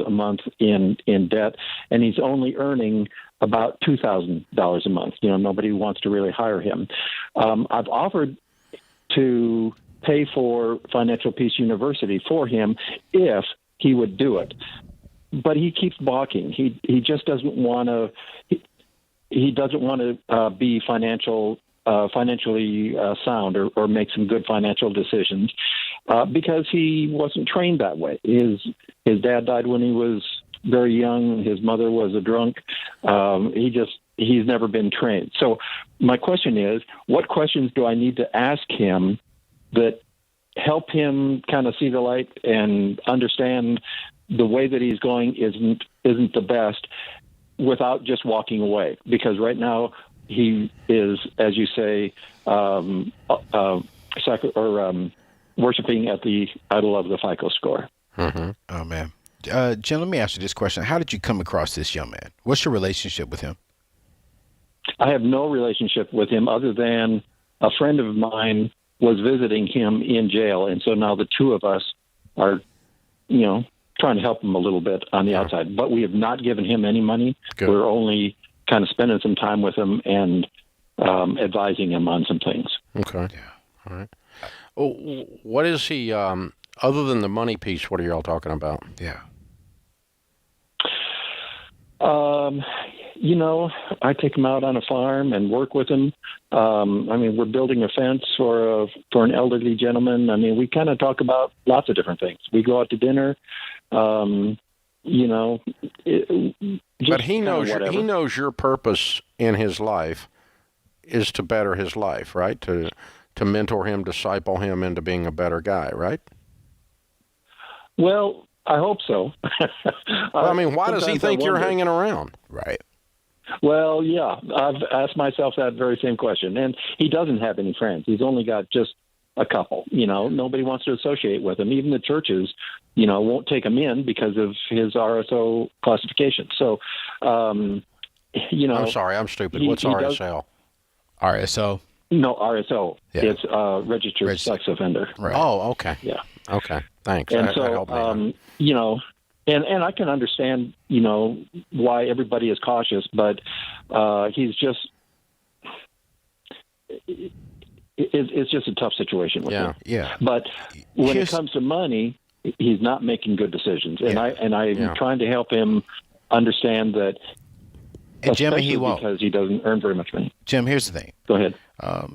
a month in debt, and he's only earning about $2,000 a month. Nobody wants to really hire him. I've offered to pay for Financial Peace University for him if he would do it. But he keeps balking. He just doesn't want to. He doesn't want to be financially sound or make some good financial decisions because he wasn't trained that way. His dad died when he was very young. His mother was a drunk. He's never been trained. So my question is, what questions do I need to ask him that help him kind of see the light and understand the way that he's going isn't the best without just walking away? Because right now he is, as you say, worshiping at the idol of the FICO score. Mm-hmm. Oh, man. Jim, let me ask you this question. How did you come across this young man? What's your relationship with him? I have no relationship with him other than a friend of mine was visiting him in jail. And so now the two of us are, trying to help him a little bit on the outside, but we have not given him any money. Good. We're only kind of spending some time with him and advising him on some things. Okay. Yeah. All right. Oh, what is he, other than the money piece, what are y'all talking about? Yeah. I take him out on a farm and work with him. We're building a fence for an elderly gentleman. We kind of talk about lots of different things. We go out to dinner. But he knows your purpose in his life is to better his life, right? To mentor him, disciple him into being a better guy, right? Well, I hope so. Why does he think you're hanging around? Right. Well, yeah, I've asked myself that very same question. And he doesn't have any friends. He's only got just a couple. Nobody wants to associate with him. Even the churches, won't take him in because of his RSO classification. So, I'm sorry, I'm stupid. What's RSO? RSO? No, RSO. Yeah. It's registered sex offender. Right. Oh, okay. Yeah. Okay. Thanks. And That so, helped me. you know, and I can understand, you know, why everybody is cautious, but he's just, it's just a tough situation with him. Yeah. But when it comes to money, he's not making good decisions. And I'm trying to help him understand that, and Jim, especially he won't, because he doesn't earn very much money. Jim, here's the thing. Go ahead.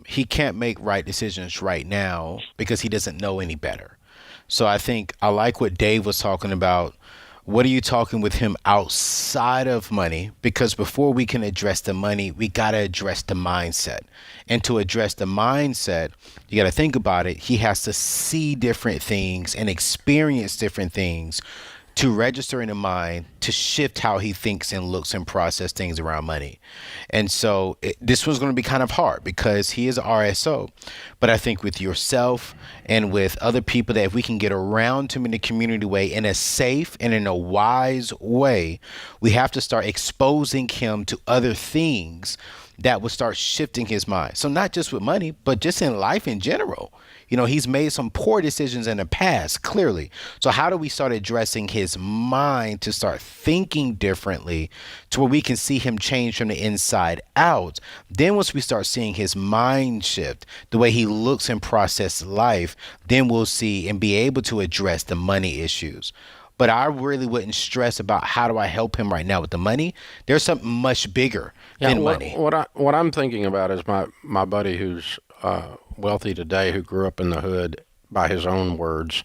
He can't make right decisions right now because he doesn't know any better. So I think I like what Dave was talking about. What are you talking with him outside of money? Because before we can address the money, we got to address the mindset. And to address the mindset, you got to think about it. He has to see different things and experience different things to register in the mind to shift how he thinks and looks and process things around money. And so this one's going to be kind of hard because he is an RSO. But I think with yourself and with other people, that if we can get around him in the community way, in a safe and in a wise way, we have to start exposing him to other things that would start shifting his mind. So not just with money, but just in life in general. You know, he's made some poor decisions in the past, clearly. So how do we start addressing his mind to start thinking differently to where we can see him change from the inside out? Then once we start seeing his mind shift, the way he looks and processes life, then we'll see and be able to address the money issues. But I really wouldn't stress about how do I help him right now with the money. There's something much bigger than money. What I'm thinking about is my buddy who's wealthy today, who grew up in the hood by his own words.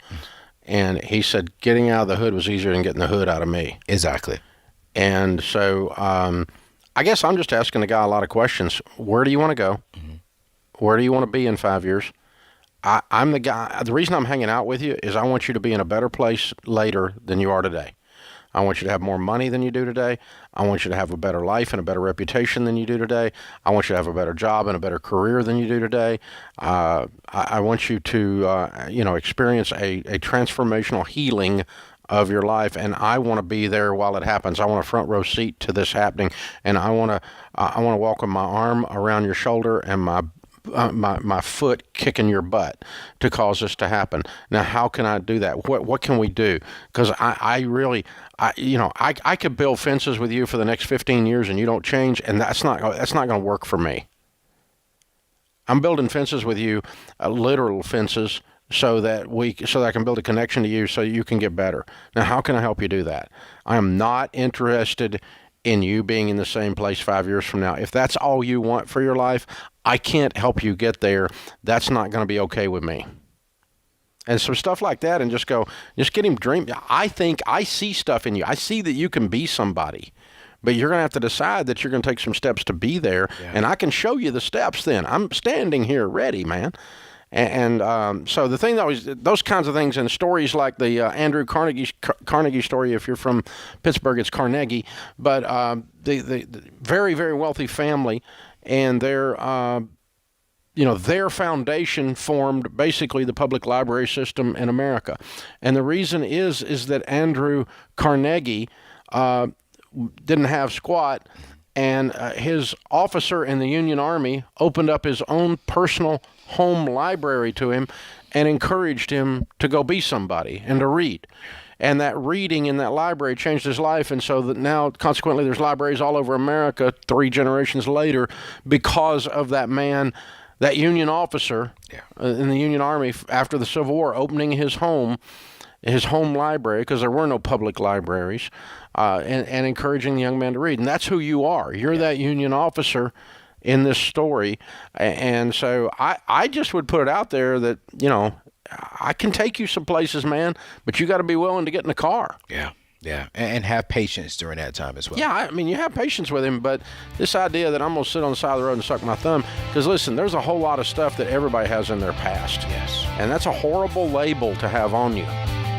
And he said getting out of the hood was easier than getting the hood out of me. Exactly. And so I guess I'm just asking the guy a lot of questions. Where do you want to go? Mm-hmm. Where do you want to be in 5 years? I'm the guy. The reason I'm hanging out with you is I want you to be in a better place later than you are today. I want you to have more money than you do today. I want you to have a better life and a better reputation than you do today. I want you to have a better job and a better career than you do today. I want you to, experience a transformational healing of your life, and I want to be there while it happens. I want a front row seat to this happening, and I want to walk with my arm around your shoulder and my foot kicking your butt to cause this to happen. Now, how can I do that? What can we do? Because I could build fences with you for the next 15 years and you don't change, and that's not going to work for me. I'm building fences with you, literal fences, so that I can build a connection to you so you can get better. Now, how can I help you do that? I am not interested in you being in the same place 5 years from now. If that's all you want for your life, I can't help you get there. That's not going to be okay with me. And so stuff like that, and just get him dream. I think I see stuff in you. I see that you can be somebody, but you're going to have to decide that you're going to take some steps to be there. Yeah. And I can show you the steps then. I'm standing here ready, man. And so the thing that those kinds of things, and stories like the Andrew Carnegie story, if you're from Pittsburgh, it's Carnegie, but the very, very wealthy family, and their foundation formed basically the public library system in America. And the reason is that Andrew Carnegie didn't have squat, and his officer in the Union Army opened up his own personal home library to him and encouraged him to go be somebody and to read. And that reading in that library changed his life, and so that now, consequently, there's libraries all over America 3 generations later because of that man, that Union officer in the Union Army after the Civil War, opening his home library, because there were no public libraries, and encouraging the young man to read. And that's who you are. You're that Union officer in this story. And so I just would put it out there that, I can take you some places, man, but you got to be willing to get in the car. Yeah. Yeah. And have patience during that time as well. Yeah. You have patience with him, but this idea that I'm going to sit on the side of the road and suck my thumb, because listen, there's a whole lot of stuff that everybody has in their past. Yes. And that's a horrible label to have on you.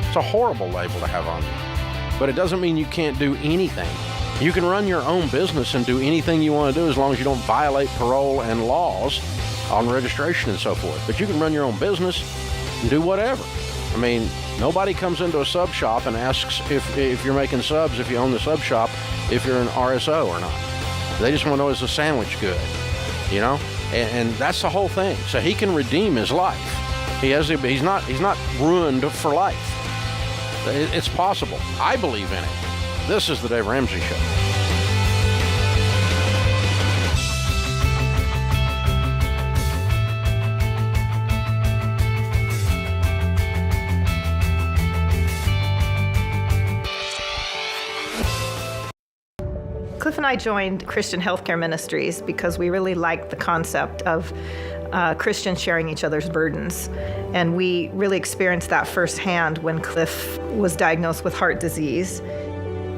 It's a horrible label to have on you. But it doesn't mean you can't do anything. You can run your own business and do anything you want to do as long as you don't violate parole and laws on registration and so forth. But you can run your own business and do whatever. Nobody comes into a sub shop and asks if you're making subs, if you own the sub shop, if you're an RSO or not. They just want to know, is the sandwich good? And that's the whole thing. So he can redeem his life. He's not ruined for life. It's possible. I believe in it. This is the Dave Ramsey Show. Cliff and I joined Christian Healthcare Ministries because we really liked the concept of Christians sharing each other's burdens. And we really experienced that firsthand when Cliff was diagnosed with heart disease.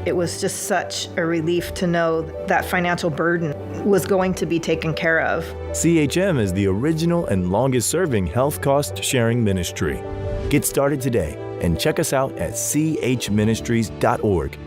It was just such a relief to know that financial burden was going to be taken care of. CHM is the original and longest-serving health cost-sharing ministry. Get started today and check us out at chministries.org.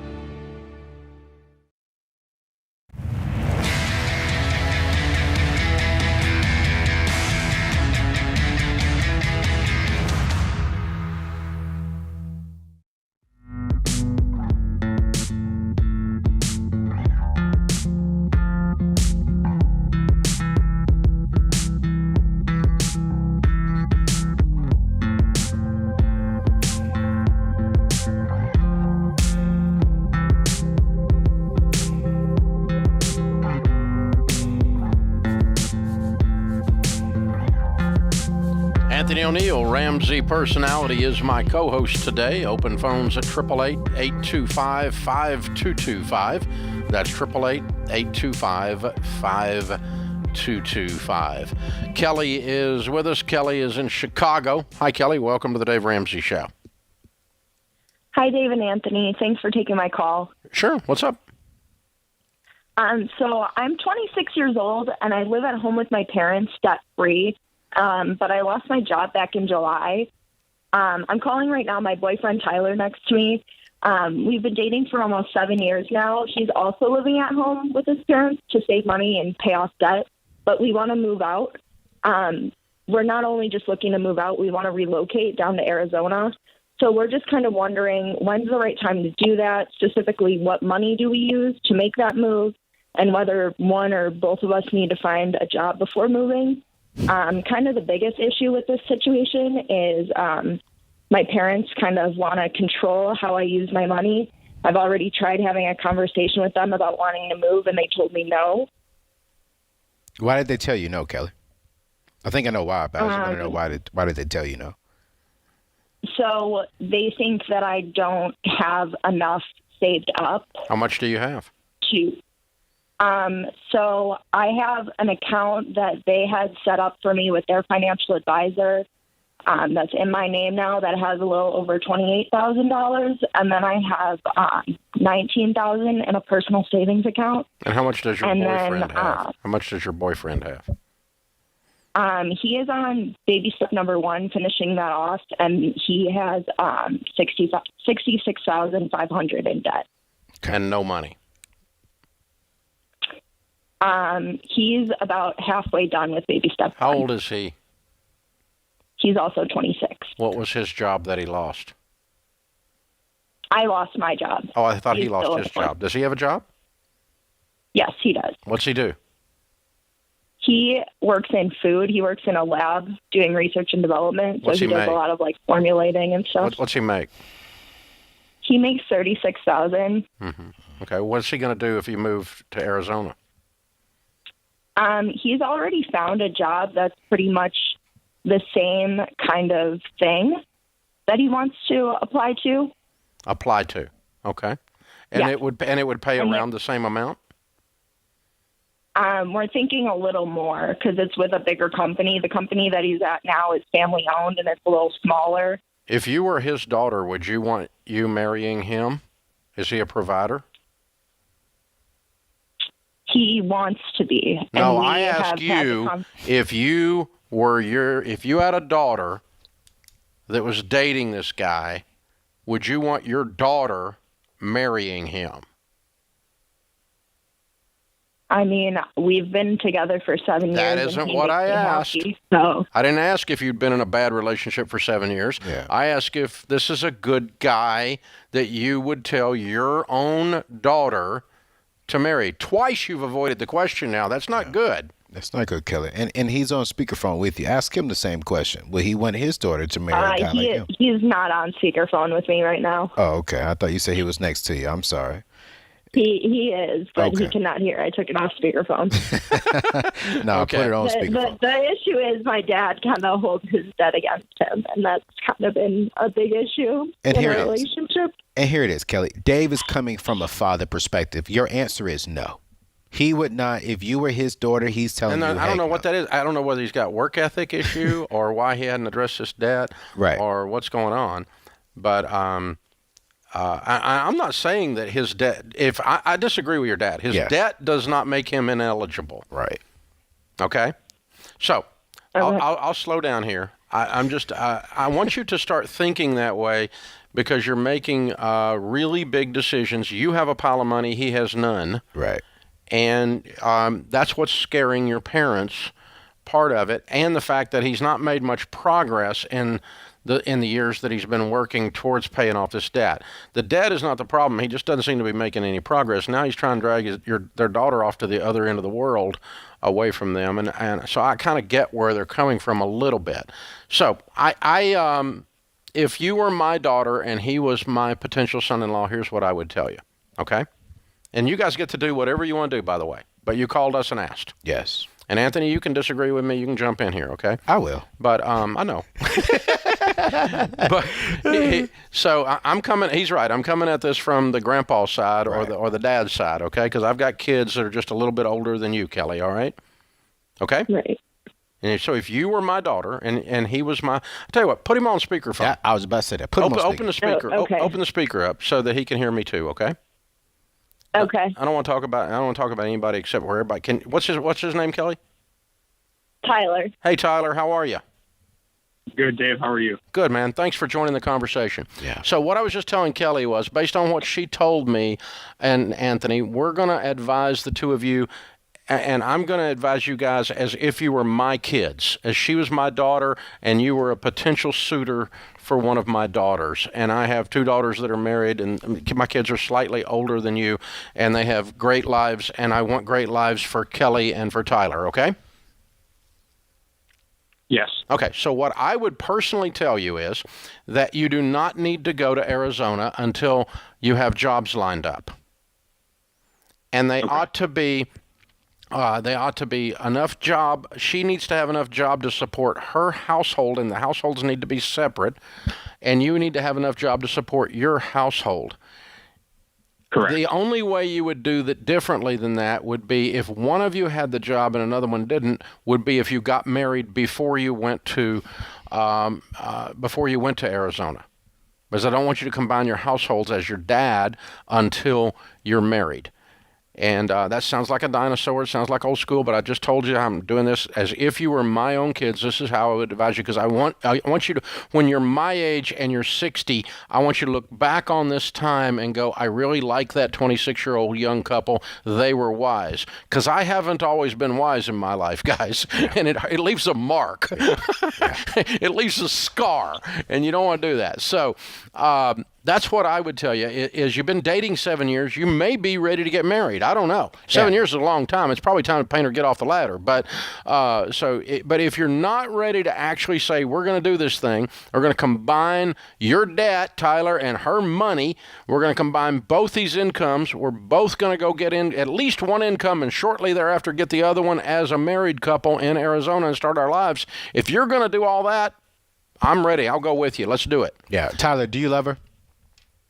Anthony O'Neill, Ramsey Personality, is my co-host today. Open phones at 888-825-5225. That's 888-825-5225. Kelly is with us. Kelly is in Chicago. Hi, Kelly. Welcome to the Dave Ramsey Show. Hi, Dave and Anthony. Thanks for taking my call. Sure. What's up? So I'm 26 years old, and I live at home with my parents, debt-free. But I lost my job back in July. I'm calling right now my boyfriend, Tyler, next to me. We've been dating for almost 7 years now. He's also living at home with his parents to save money and pay off debt, but we want to move out. We're not only just looking to move out, we want to relocate down to Arizona. So we're just kind of wondering when's the right time to do that, specifically what money do we use to make that move, and whether one or both of us need to find a job before moving. Kind of the biggest issue with this situation is my parents kind of want to control how I use my money. I've already tried having a conversation with them about wanting to move, and they told me no. Why did they tell you no, Kelly? I think I know why, but I just want to know why did they tell you no? So they think that I don't have enough saved up. How much do you have? So I have an account that they had set up for me with their financial advisor that's in my name now that has a little over $28,000. And then I have $19,000 in a personal savings account. And how much does your boyfriend have? How much does your boyfriend have? He is on baby step number 1, finishing that off, and he has $66,500 in debt. And no money. He's about halfway done with baby step 1. How old is he? He's also 26. What was his job that he lost? I lost my job. Oh, I thought he lost his job. Does he have a job? Yes, he does. What's he do? He works in food. He works in a lab doing research and development. So he does a lot of formulating and stuff. What's he make? He makes $36,000. Mm-hmm. Okay. What's he going to do if he moved to Arizona? He's already found a job that's pretty much the same kind of thing that he wants to apply to. Apply to. Okay. And yeah. it would pay around the same amount? We're thinking a little more because it's with a bigger company. The company that he's at now is family owned and it's a little smaller. If you were his daughter, would you want you marrying him? Is he a provider? He wants to be. No, I ask you, if you had a daughter that was dating this guy, would you want your daughter marrying him? I mean, we've been together for 7 years. That isn't what I asked. Happy, so. I didn't ask if you'd been in a bad relationship for 7 years. Yeah. I asked if this is a good guy that you would tell your own daughter to marry. Twice you've avoided the question now. That's not good. That's not good, Kelly. And he's on speakerphone with you. Ask him the same question. Will he want his daughter to marry a guy like him? He's not on speakerphone with me right now. Oh, okay. I thought you said he was next to you. I'm sorry. He is, but Okay. he cannot hear. I took it off speakerphone. No, Okay. put it on speakerphone. The issue is my dad kind of holds his debt against him, and that's kind of been a big issue And in here our it is. relationship. And here it is, Kelly. Dave is coming from a father perspective. Your answer is no. He would not. If you were his daughter, he's telling And you. I don't know heck what no. that is. I don't know whether he's got work ethic issue or why he hadn't addressed this debt, Right. or what's going on. But I'm not saying that his debt. If I disagree with your dad, his Yes. debt does not make him ineligible. Right. Okay, so I'll slow down here. I want you to start thinking that way because you're making really big decisions. You have a pile of money, he has none. Right. And that's what's scaring your parents, part of it, and the fact that he's not made much progress in the years that he's been working towards paying off this debt. The debt is not the problem. He just doesn't seem to be making any progress. Now he's trying to drag their daughter off to the other end of the world, away from them, and so I kind of get where they're coming from a little bit. So if you were my daughter and he was my potential son-in-law, here's what I would tell you. Okay. And you guys get to do whatever you want to do, by the way. But you called us and asked. Yes. And Anthony, you can disagree with me. You can jump in here, okay? I will. But I know. So I'm coming. He's right. I'm coming at this from the grandpa side or the dad's side, okay? Because I've got kids that are just a little bit older than you, Kelly. All right? Okay. Right. And so if you were my daughter and he was I tell you what, put him on speakerphone. Yeah, I was about to say that. Put him on speaker. Open the speaker. Oh, okay. Open the speaker up so that he can hear me too. Okay. Okay. I don't want to talk about anybody except where everybody can. What's his name, Kelly? Tyler. Hey, Tyler, how are you? Good, Dave. How are you? Good, man. Thanks for joining the conversation. Yeah. So what I was just telling Kelly was, based on what she told me and Anthony, we're going to advise the two of you, and I'm going to advise you guys as if you were my kids, as she was my daughter and you were a potential suitor for one of my daughters. And I have two daughters that are married, and my kids are slightly older than you, and they have great lives, and I want great lives for Kelly and for Tyler, okay? Yes. Okay, so what I would personally tell you is that you do not need to go to Arizona until you have jobs lined up. And they ought to be enough job. She needs to have enough job to support her household, and the households need to be separate. And you need to have enough job to support your household. Correct. The only way you would do that differently than that would be if one of you had the job and another one didn't, would be if you got married before you went to Arizona. Because I don't want you to combine your households as your dad until you're married. And that sounds like a dinosaur. It sounds like old school, but I just told you I'm doing this as if you were my own kids. This is how I would advise you, because I want you to, when you're my age and you're 60, I want you to look back on this time and go, I really like that 26-year-old young couple. They were wise. Because I haven't always been wise in my life, guys. And it leaves a mark. It leaves a scar. And you don't want to do that. So that's what I would tell you is you've been dating 7 years. You may be ready to get married. I don't know. 7 years is a long time. It's probably time to paint or get off the ladder. But but if you're not ready to actually say, we're going to do this thing, we're going to combine your debt, Tyler, and her money. We're going to combine both these incomes. We're both going to go get in at least one income and shortly thereafter get the other one as a married couple in Arizona and start our lives. If you're going to do all that, I'm ready. I'll go with you. Let's do it. Yeah. Tyler, do you love her?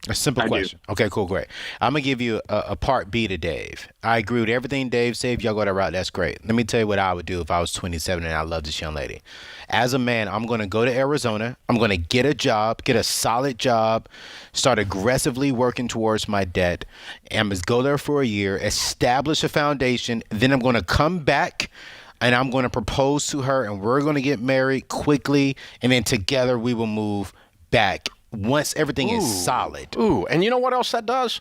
A simple question. Okay, cool, great. I'm going to give you a part B to Dave. I agree with everything Dave said. If y'all go that route, that's great. Let me tell you what I would do if I was 27 and I love this young lady. As a man, I'm going to go to Arizona. I'm going to get a job, get a solid job, start aggressively working towards my debt. I'm going to go there for a year, establish a foundation. Then I'm going to come back and I'm going to propose to her, and we're going to get married quickly. And then together we will move back once everything is solid. Ooh, and you know what else that does?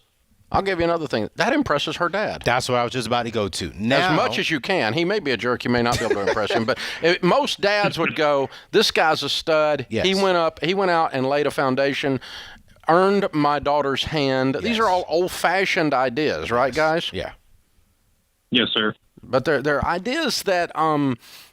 I'll give you another thing. That impresses her dad. That's what I was just about to go to. Now, as much as you can. He may be a jerk. You may not be able to impress him. But most dads would go, this guy's a stud. Yes. He went out and laid a foundation, earned my daughter's hand. Yes. These are all old-fashioned ideas, right, guys? Yeah. Yes, sir. But they're ideas that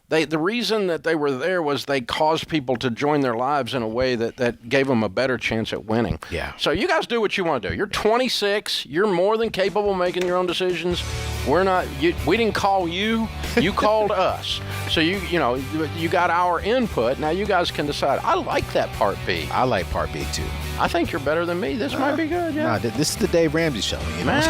the reason that they were there was they caused people to join their lives in a way that gave them a better chance at winning. Yeah. So you guys do what you want to do. You're 26. You're more than capable of making your own decisions. We're not. We didn't call you. You called us. So you got our input. Now you guys can decide. I like that part B. I like part B too. I think you're better than me. This might be good. Yeah. Nah, this is the Dave Ramsey Show. You know?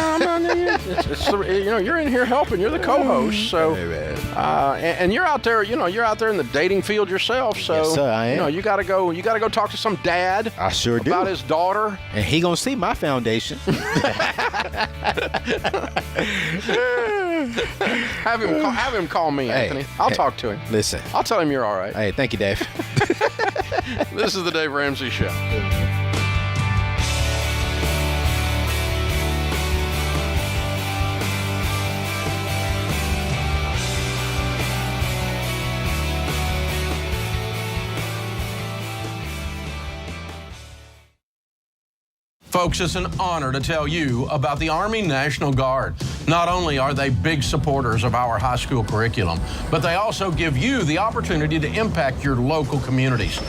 Man, you're in here helping. You're the co-host. So, and you're out there. You're out there in the dating field yourself. So, yes, sir, I am. You got to go talk to some dad. I sure do. About his daughter. And he gonna see my foundation. Have him call me, Anthony. I'll talk to him. Listen, I'll tell him you're all right. Hey, thank you, Dave. This is the Dave Ramsey Show. Folks, it's an honor to tell you about the Army National Guard. Not only are they big supporters of our high school curriculum, but they also give you the opportunity to impact your local communities.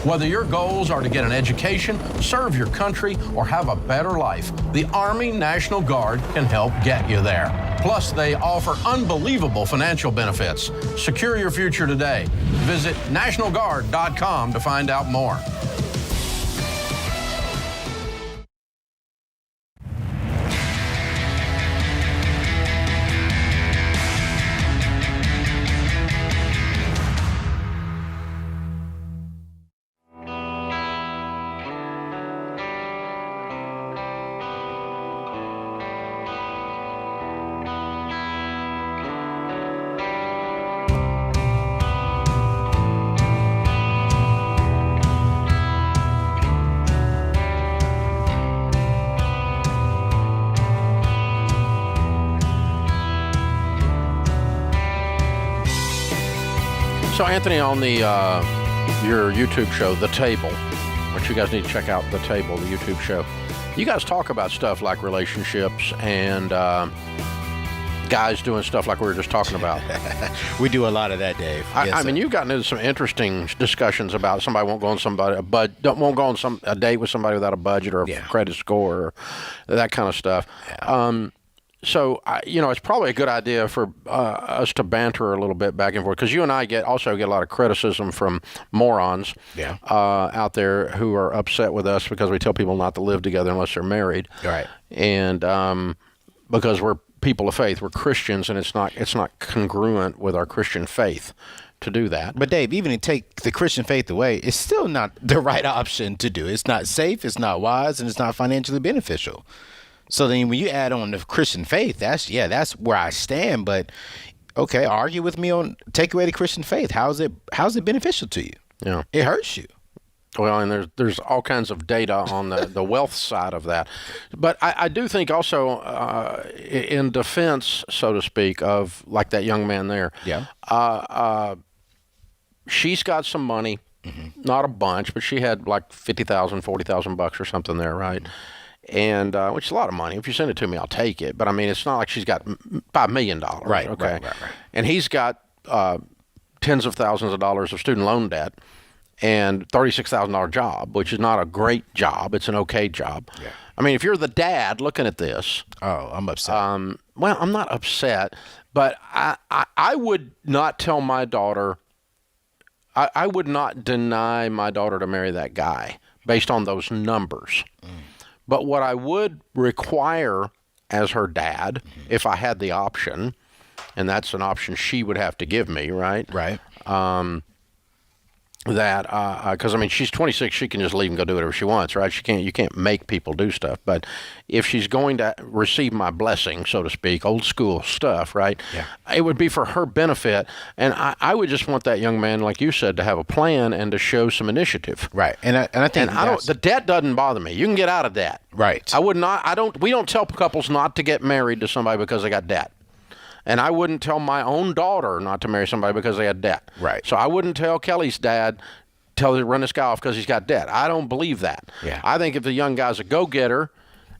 Whether your goals are to get an education, serve your country, or have a better life, the Army National Guard can help get you there. Plus, they offer unbelievable financial benefits. Secure your future today. Visit nationalguard.com to find out more. So, Anthony, on the your YouTube show, The Table, which you guys need to check out, The Table, the YouTube show, you guys talk about stuff like relationships and guys doing stuff like we were just talking about. We do a lot of that, Dave. I mean, you've gotten into some interesting discussions about somebody won't go on a date with somebody without a budget or a credit score or that kind of stuff. Yeah. So, it's probably a good idea for us to banter a little bit back and forth, because you and I also get a lot of criticism from morons out there who are upset with us because we tell people not to live together unless they're married. Right. And because we're people of faith, we're Christians, and it's not congruent with our Christian faith to do that. But Dave, even to take the Christian faith away, it's still not the right option to do. It's not safe, it's not wise, and it's not financially beneficial. So then when you add on the Christian faith, that's where I stand. But okay, argue with me on take away the Christian faith. How's it beneficial to you? Yeah. It hurts you. Well, and there's all kinds of data on the wealth side of that. But I do think also in defense, so to speak, of like that young man there. Yeah. She's got some money, not a bunch, but she had like $50,000, $40,000 or something there, right? And which is a lot of money. If you send it to me, I'll take it. But I mean, it's not like she's got $5 million. Right. Okay. Right. And he's got tens of thousands of dollars of student loan debt and $36,000 job, which is not a great job. It's an okay job. Yeah. I mean, if you're the dad looking at this, I'm upset. Well, I'm not upset, but I would not tell my daughter. I would not deny my daughter to marry that guy based on those numbers. But what I would require as her dad, if I had the option, and that's an option she would have to give me, right? Right. Because I mean, she's 26, she can just leave and go do whatever she wants, right? You can't make people do stuff. But if she's going to receive my blessing, so to speak, old school stuff, right? Yeah. It would be for her benefit, and I would just want that young man, like you said, to have a plan and to show some initiative. Right. And I think the debt doesn't bother me. You can get out of debt. Right. We don't tell couples not to get married to somebody because they got debt. And I wouldn't tell my own daughter not to marry somebody because they had debt. Right. So I wouldn't tell Kelly's dad, tell her to run this guy off because he's got debt. I don't believe that. Yeah. I think if the young guy's a go-getter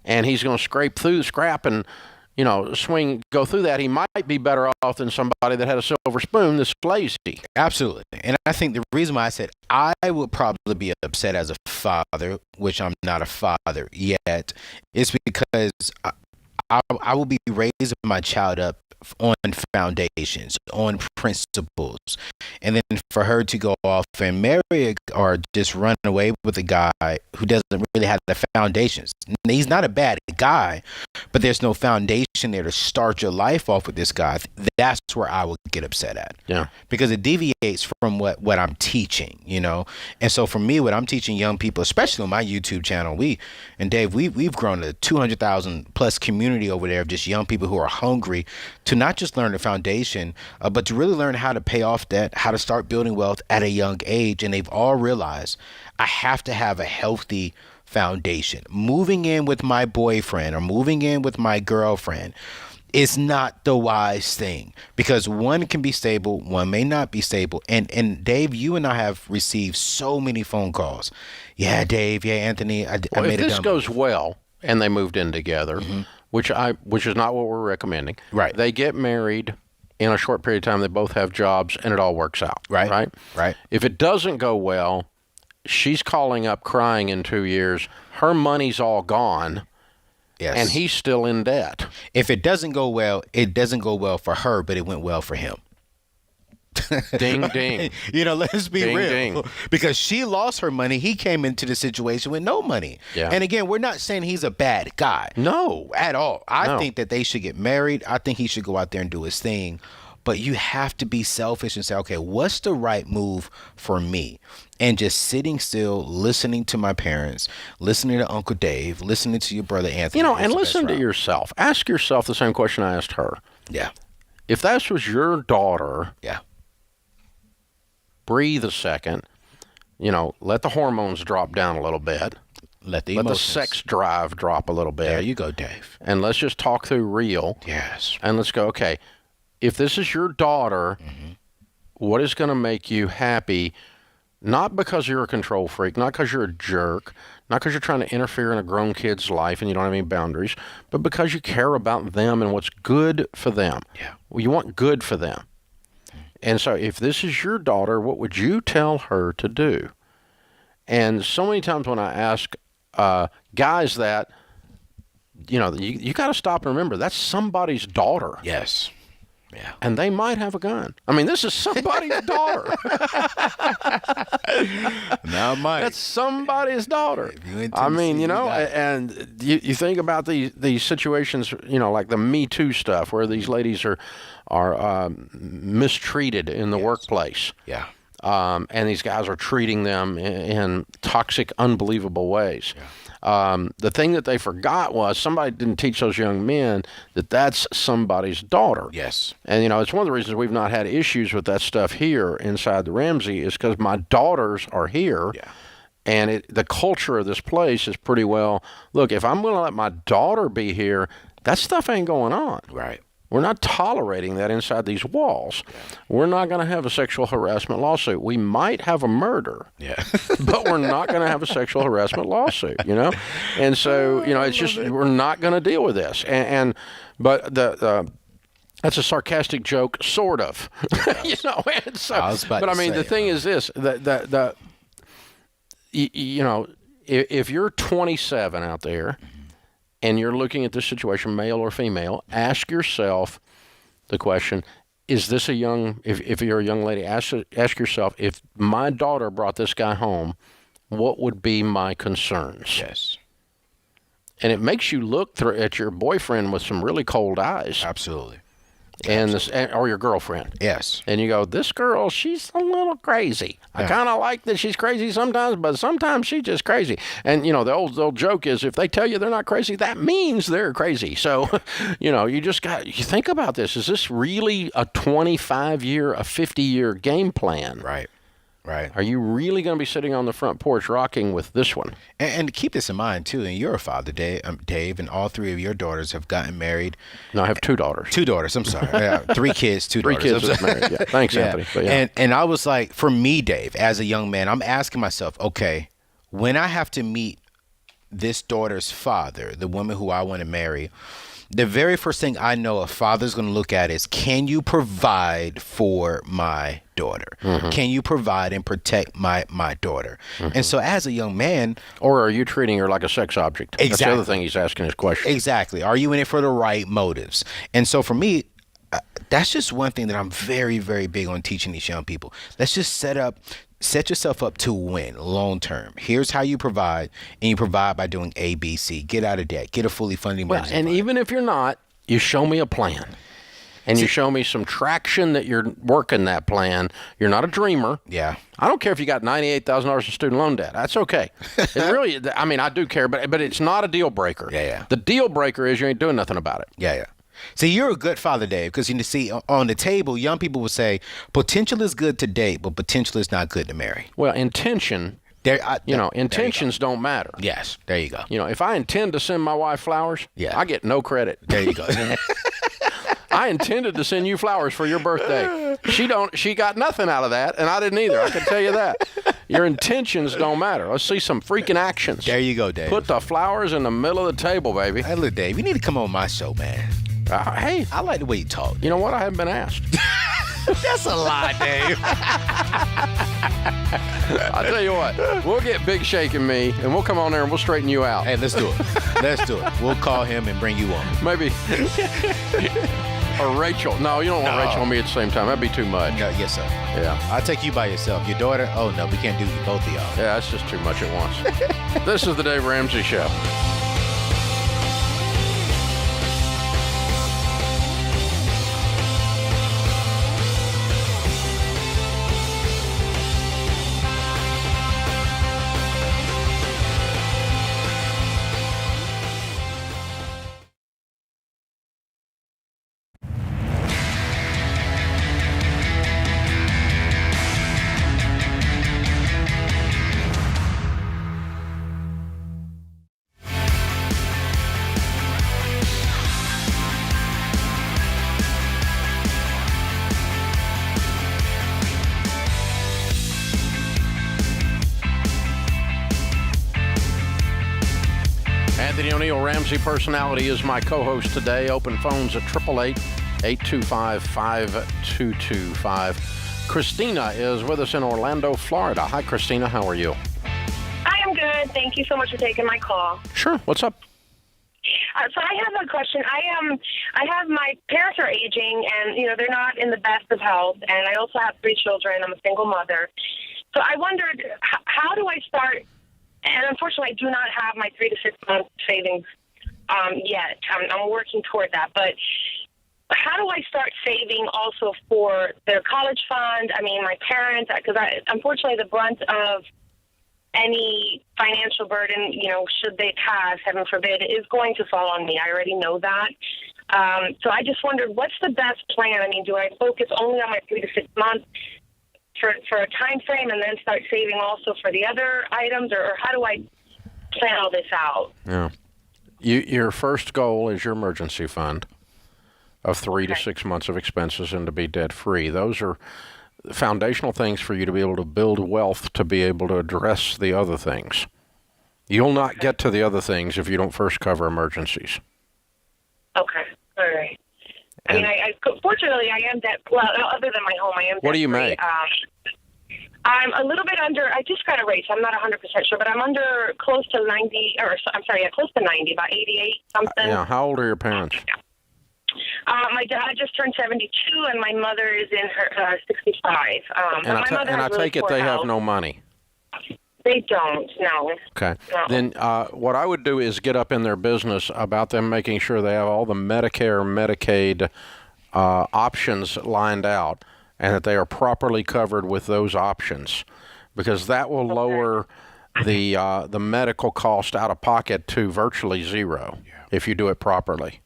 and he's going to scrape and go through that, he might be better off than somebody that had a silver spoon that's lazy. Absolutely. And I think the reason why I said I would probably be upset as a father, which I'm not a father yet, is because I will be raising my child up on foundations, on principles. And then for her to go off and marry or just run away with a guy who doesn't really have the foundations. He's not a bad guy, but there's no foundation there to start your life off with this guy. That's where I would get upset at. Yeah. Because it deviates from what I'm teaching, And so for me, what I'm teaching young people, especially on my YouTube channel, Dave, we've grown a 200,000 plus community over there of just young people who are hungry to not just learn the foundation, but to really learn how to pay off debt, how to start building wealth at a young age. And they've all realized I have to have a healthy foundation. Moving in with my boyfriend or moving in with my girlfriend is not the wise thing, because one can be stable, one may not be stable. And Dave, you and I have received so many phone calls. Yeah, Dave. Yeah, Anthony. I made if this goes well and they moved in together, which is not what we're recommending. Right. They get married in a short period of time. They both have jobs, and it all works out. Right. If it doesn't go well, she's calling up crying in 2 years. Her money's all gone. Yes. And he's still in debt. If it doesn't go well, it doesn't go well for her, but it went well for him. Ding, ding. Let's be ding, real. Ding. Because she lost her money. He came into the situation with no money. Yeah. And again, we're not saying he's a bad guy. No. At all. I think that they should get married. I think he should go out there and do his thing. But you have to be selfish and say, okay, what's the right move for me? And just sitting still, listening to my parents, listening to Uncle Dave, listening to your brother Anthony. And listen to yourself. Ask yourself the same question I asked her. Yeah. If that was your daughter, yeah, breathe a second. Let the hormones drop down a little bit. Let the sex drive drop a little bit. There you go, Dave. And let's just talk through real. Yes. And let's go, okay, if this is your daughter, what is going to make you happy? Not because you're a control freak, not because you're a jerk, not because you're trying to interfere in a grown kid's life and you don't have any boundaries, but because you care about them and what's good for them. Yeah. Well, you want good for them. And so if this is your daughter, what would you tell her to do? And so many times when I ask guys that, you got to stop and remember, that's somebody's daughter. Yes. Yeah. And they might have a gun. I mean, this is somebody's daughter. Now, Mike. That's somebody's daughter. I mean, and you think about these situations, like the Me Too stuff, where these ladies are mistreated in the workplace. Yeah. And these guys are treating them in toxic, unbelievable ways. Yeah. The thing that they forgot was somebody didn't teach those young men that that's somebody's daughter. Yes. And, it's one of the reasons we've not had issues with that stuff here inside the Ramsey is because my daughters are here. Yeah. And the culture of this place is pretty well, look, if I'm going to let my daughter be here, that stuff ain't going on. Right. We're not tolerating that inside these walls. Yeah. We're not going to have a sexual harassment lawsuit. We might have a murder, but we're not going to have a sexual harassment lawsuit, And so, it's just, we're not going to deal with this. But that's a sarcastic joke, sort of, And so, the thing is this, if you're 27 out there, and you're looking at this situation, male or female, ask yourself the question, is this if you're a young lady, ask yourself, if my daughter brought this guy home, what would be my concerns? Yes. And it makes you look at your boyfriend with some really cold eyes. Absolutely. Or your girlfriend. Yes. And you go, this girl, she's a little crazy. Yeah. I kind of like that she's crazy sometimes, but sometimes she's just crazy. And, the old joke is if they tell you they're not crazy, that means they're crazy. So, you think about this. Is this really a 25-year, a 50-year game plan? Right. Right. Are you really going to be sitting on the front porch rocking with this one? And keep this in mind, too. And you're a father, Dave, and all three of your daughters have gotten married. No, I have 2 daughters. 2 daughters. I'm sorry. Yeah, 3 kids, 2 3 daughters. 3 kids married. Yeah. Thanks, Anthony. But And I was like, for me, Dave, as a young man, I'm asking myself, okay, when I have to meet this daughter's father, the woman who I want to marry, the very first thing I know a father's going to look at is, can you provide for my daughter? Can you provide and protect my daughter? And so as a young man, or are you treating her like a sex object? Exactly. That's the other thing he's asking his question. Exactly. Are you in it for the right motives? And so for me, that's just one thing that I'm very, very big on teaching these young people. Let's just set yourself up to win long term. Here's how you provide, and you provide by doing A, B, C. Get out of debt. Get a fully funded emergency and fund. even if you're not, you show me a plan. And you show me some traction that you're working that plan. You're not a dreamer. Yeah. I don't care if you got $98,000 in student loan debt. That's okay. It really, I mean, I do care, but it's not a deal breaker. Yeah. The deal breaker is you ain't doing nothing about it. Yeah. See, you're a good father, Dave, because you see on the table, young people will say potential is good to date, but potential is not good to marry. Well, intentions don't matter. Yes, there you go. If I intend to send my wife flowers, I get no credit. There you go. I intended to send you flowers for your birthday. She got nothing out of that, and I didn't either. I can tell you that. Your intentions don't matter. Let's see some freaking actions. There you go, Dave. Put the flowers in the middle of the table, baby. Hey, look, Dave, you need to come on my show, man. Hey, I like the way you talk. You know what? I haven't been asked. That's a lie, Dave. I'll tell you what. We'll get Big Shake and me, and we'll come on there and we'll straighten you out. Hey, let's do it. Let's do it. We'll call him and bring you on. Maybe. Or Rachel. No, you don't want Rachel and me at the same time. That'd be too much. No, yes, sir. Yeah. I'll take you by yourself. Your daughter? Oh, no, we can't do you, both of y'all. Yeah, that's just too much at once. This is the Dave Ramsey Show. Anthony O'Neill, Ramsey Personality, is my co-host today. Open phones at 888-825-5225. Christina is with us in Orlando, Florida. Hi, Christina. How are you? I am good. Thank you so much for taking my call. Sure. What's up? So I have a question. I have my parents are aging, and they're not in the best of health, and I also have 3 children. I'm a single mother. So I wondered, how do I start? And unfortunately, I do not have my 3 to 6 month savings yet. I'm working toward that. But how do I start saving also for their college fund? I mean, my parents, because unfortunately, the brunt of any financial burden, should they pass, heaven forbid, is going to fall on me. I already know that. So I just wondered, what's the best plan? I mean, do I focus only on my 3 to 6 months for a time frame and then start saving also for the other items, or how do I plan all this out? Yeah. Your first goal is your emergency fund of 3 to 6 months of expenses and to be debt-free. Those are foundational things for you to be able to build wealth to be able to address the other things. You'll not get to the other things if you don't first cover emergencies. Okay. All right. I mean, fortunately, I am debt. Well, other than my home, I am debt. What do you make? I'm a little bit under. I just got a rate, so I'm not 100% sure, but I'm under close to 90, close to 90, about 88 something. Yeah. How old are your parents? My dad just turned 72, and my mother is in her 65. And I take it they have no money. They don't, no. Okay. No. Then what I would do is get up in their business about them making sure they have all the Medicare, Medicaid options lined out and that they are properly covered with those options, because that will lower the medical cost out of pocket to virtually zero if you do it properly.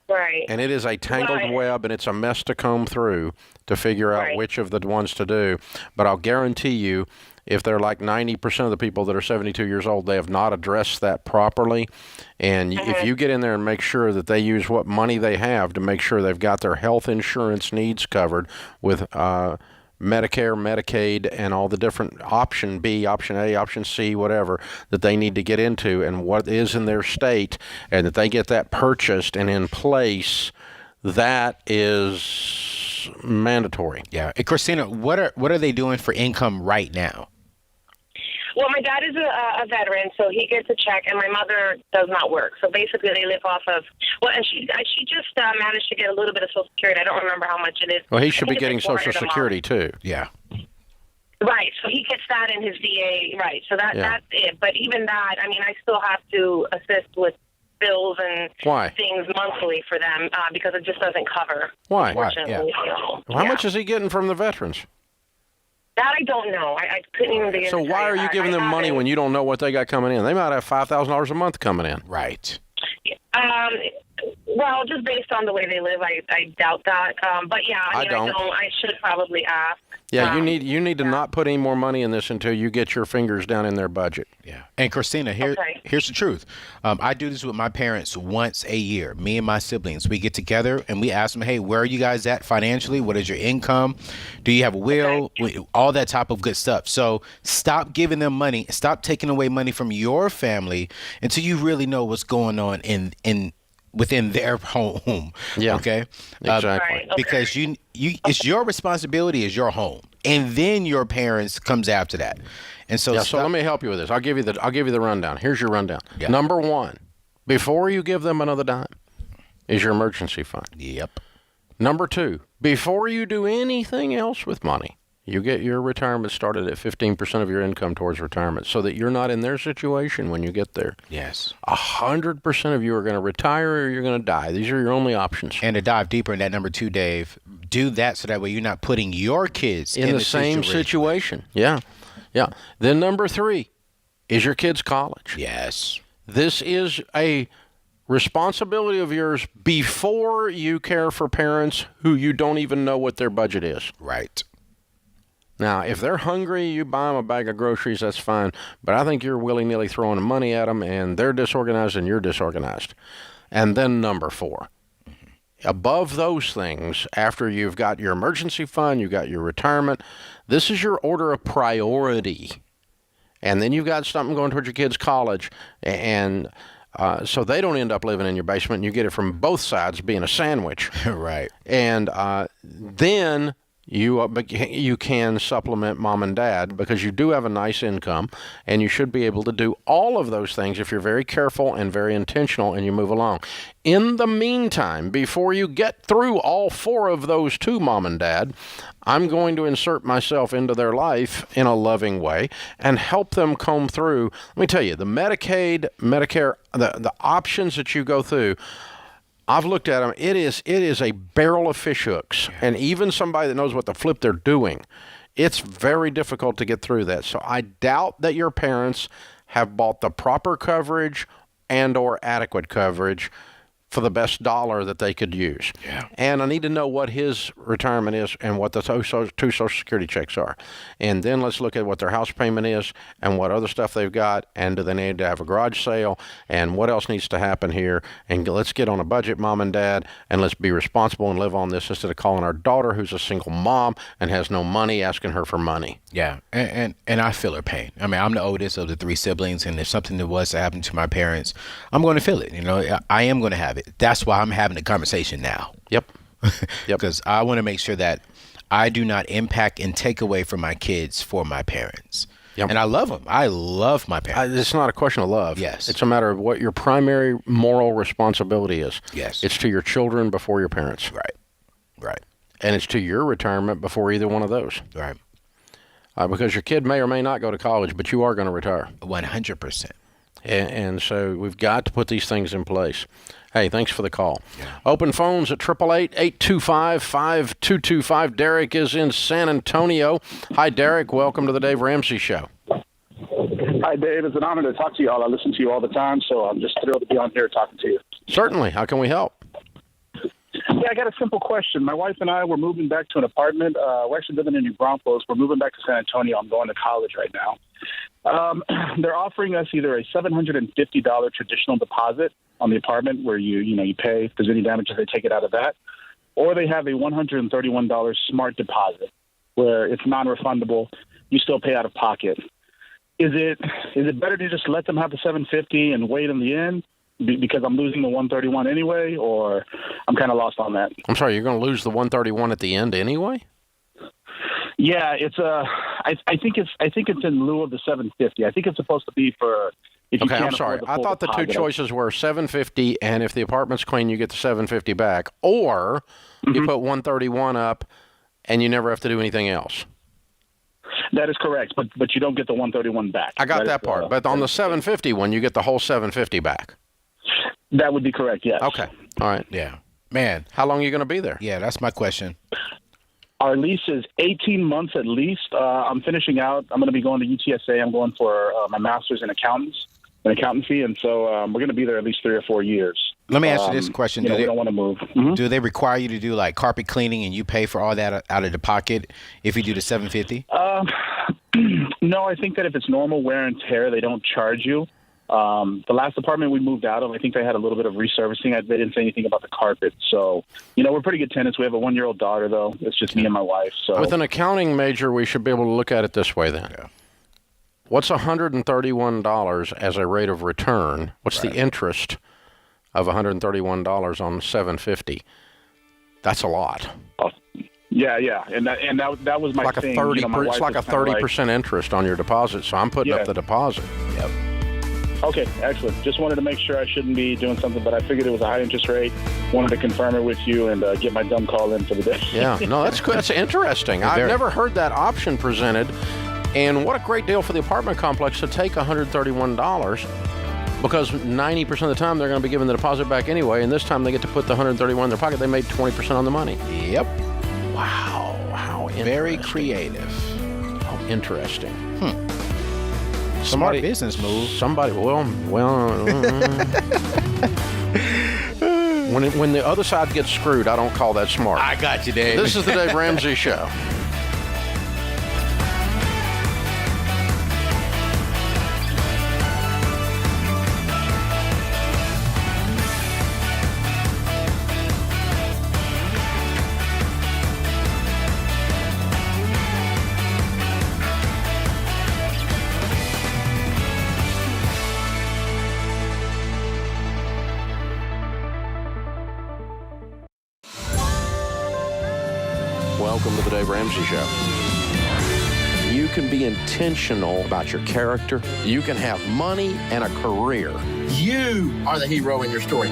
Right. And it is a tangled web, and it's a mess to comb through to figure out which of the ones to do. But I'll guarantee you, if they're like 90% of the people that are 72 years old, they have not addressed that properly. And if you get in there and make sure that they use what money they have to make sure they've got their health insurance needs covered with Medicare, Medicaid, and all the different option B, option A, option C, whatever, that they need to get into and what is in their state, and that they get that purchased and in place, that is mandatory. Yeah. Hey, Christina, what are they doing for income right now? Well, my dad is a veteran, so he gets a check, and my mother does not work. So basically, they live off of and she just managed to get a little bit of Social Security. I don't remember how much it is. Well, he should be getting Social Security too. Yeah. Right. So he gets that in his VA. Right. So that's it. But even that, I mean, I still have to assist with bills and things monthly for them because it just doesn't cover. Why? Unfortunately. How much is he getting from the veterans? That I don't know. I couldn't even begin So to why are you giving them money when you don't know what they got coming in? They might have $5,000 a month coming in. Right. Well, just based on the way they live, I doubt that. But yeah, I don't. I should probably ask. Yeah, you need to not put any more money in this until you get your fingers down in their budget. Yeah. And Christina, here's the truth. I do this with my parents once a year. Me and my siblings, we get together and we ask them, hey, where are you guys at financially? What is your income? Do you have a will? All that type of good stuff. So stop giving them money. Stop taking away money from your family until you really know what's going on within their home. Yeah. Okay. Exactly. Because you it's your responsibility is your home, and then your parents comes after that. And so so let me help you with this. I'll give you the rundown. Here's your rundown. Yeah. Number one, before you give them another dime, is your emergency fund. Yep. Number two, before you do anything else with money, you get your retirement started at 15% of your income towards retirement so that you're not in their situation when you get there. Yes. 100% of you are going to retire or you're going to die. These are your only options. And to dive deeper in that, number two, Dave, do that so that way you're not putting your kids in the same situation. Yeah. Yeah. Then number three is your kids' college. Yes. This is a responsibility of yours before you care for parents who you don't even know what their budget is. Right. Now, if they're hungry, you buy them a bag of groceries, that's fine. But I think you're willy-nilly throwing money at them, and they're disorganized and you're disorganized. And then number four, above those things, after you've got your emergency fund, you've got your retirement, this is your order of priority. And then you've got something going towards your kids' college, and so they don't end up living in your basement, and you get it from both sides being a sandwich. Right. And then you can supplement mom and dad because you do have a nice income, and you should be able to do all of those things if you're very careful and very intentional and you move along. In the meantime, before you get through all four of those to mom and dad, I'm going to insert myself into their life in a loving way and help them comb through. Let me tell you, the Medicaid, Medicare, the options that you go through, I've looked at them. It is a barrel of fish hooks. And even somebody that knows what the flip they're doing, it's very difficult to get through that. So I doubt that your parents have bought the proper coverage and or adequate coverage for the best dollar that they could use. Yeah. And I need to know what his retirement is and what the two Social Security checks are. And then let's look at what their house payment is and what other stuff they've got, and do they need to have a garage sale, and what else needs to happen here. And let's get on a budget, mom and dad, and let's be responsible and live on this instead of calling our daughter, who's a single mom and has no money, asking her for money. Yeah, and I feel her pain. I mean, I'm the oldest of the three siblings, and if something that was to happen to my parents, I'm going to feel it. You know, I am going to have it. That's why I'm having the conversation now. Yep. Because I want to make sure that I do not impact and take away from my kids for my parents. Yep. And I love them. I love my parents. It's not a question of love. Yes. It's a matter of what your primary moral responsibility is. Yes. It's to your children before your parents. Right. Right. And it's to your retirement before either one of those. Right. Because your kid may or may not go to college, but you are going to retire. 100%. And so we've got to put these things in place. Hey, thanks for the call. Yeah. Open phones at 888-825-5225. Derek is in San Antonio. Hi, Derek. Welcome to the Dave Ramsey Show. Hi, Dave. It's an honor to talk to you all. I listen to you all the time, so I'm just thrilled to be on here talking to you. Certainly. How can we help? Yeah, I got a simple question. My wife and I, we're moving back to an apartment. We're actually living in New Braunfels. We're moving back to San Antonio. I'm going to college right now. They're offering us either a $750 traditional deposit on the apartment where you pay. If there's any damages, they take it out of that. Or they have a $131 smart deposit. where it's non-refundable. You still pay out of pocket. Is it better to just let them have the $750 and wait in the end because I'm losing the $131 anyway, or I'm kind of lost on that? I'm sorry, you're going to lose the $131 at the end anyway? Yeah, it's I think it's in lieu of the $750. I think it's supposed to be for if you Okay, can't I'm sorry. afford the I full thought the two deposit. choices were $750, and if the apartment's clean, you get the $750 back, or you put $131 up, and you never have to do anything else. That is correct, but you don't get the $131 back. I got that part, but on the $750 one, you get the whole $750 back. That would be correct. Yes. Okay. All right. Yeah. Man, how long are you going to be there? Yeah, that's my question. Our lease is 18 months at least. I'm finishing out. I'm going to be going to UTSA. I'm going for my master's in accountancy, and so we're going to be there at least 3 or 4 years. Let me ask you this question. We don't want to move. Do they require you to do like carpet cleaning and you pay for all that out of the pocket if you do the $750? No, I think that if it's normal wear and tear, they don't charge you. The last apartment we moved out of, I think they had a little bit of resurfacing. They didn't say anything about the carpet. So, we're pretty good tenants. We have a 1-year-old daughter, though. It's just me and my wife. So, with an accounting major, we should be able to look at it this way then. Yeah. What's $131 as a rate of return? What's the interest of $131 on $750? That's a lot. Yeah, and that was my like thing. It's like a 30% interest on your deposit, so I'm putting up the deposit. Yep. Okay, excellent. Just wanted to make sure I shouldn't be doing something, but I figured it was a high interest rate. Wanted to confirm it with you and get my dumb call in for the day. Yeah, no, that's good. That's interesting. I've never heard that option presented, and what a great deal for the apartment complex to take $131 because 90% of the time they're going to be giving the deposit back anyway, and this time they get to put the $131 in their pocket. They made 20% on the money. Yep. Wow, how interesting. Very creative. How interesting. Smart business move. Somebody, when the other side gets screwed, I don't call that smart. I got you, Dave. This is the Dave Ramsey Show. Welcome to the Dave Ramsey Show. You can be intentional about your character. You can have money and a career. You are the hero in your story.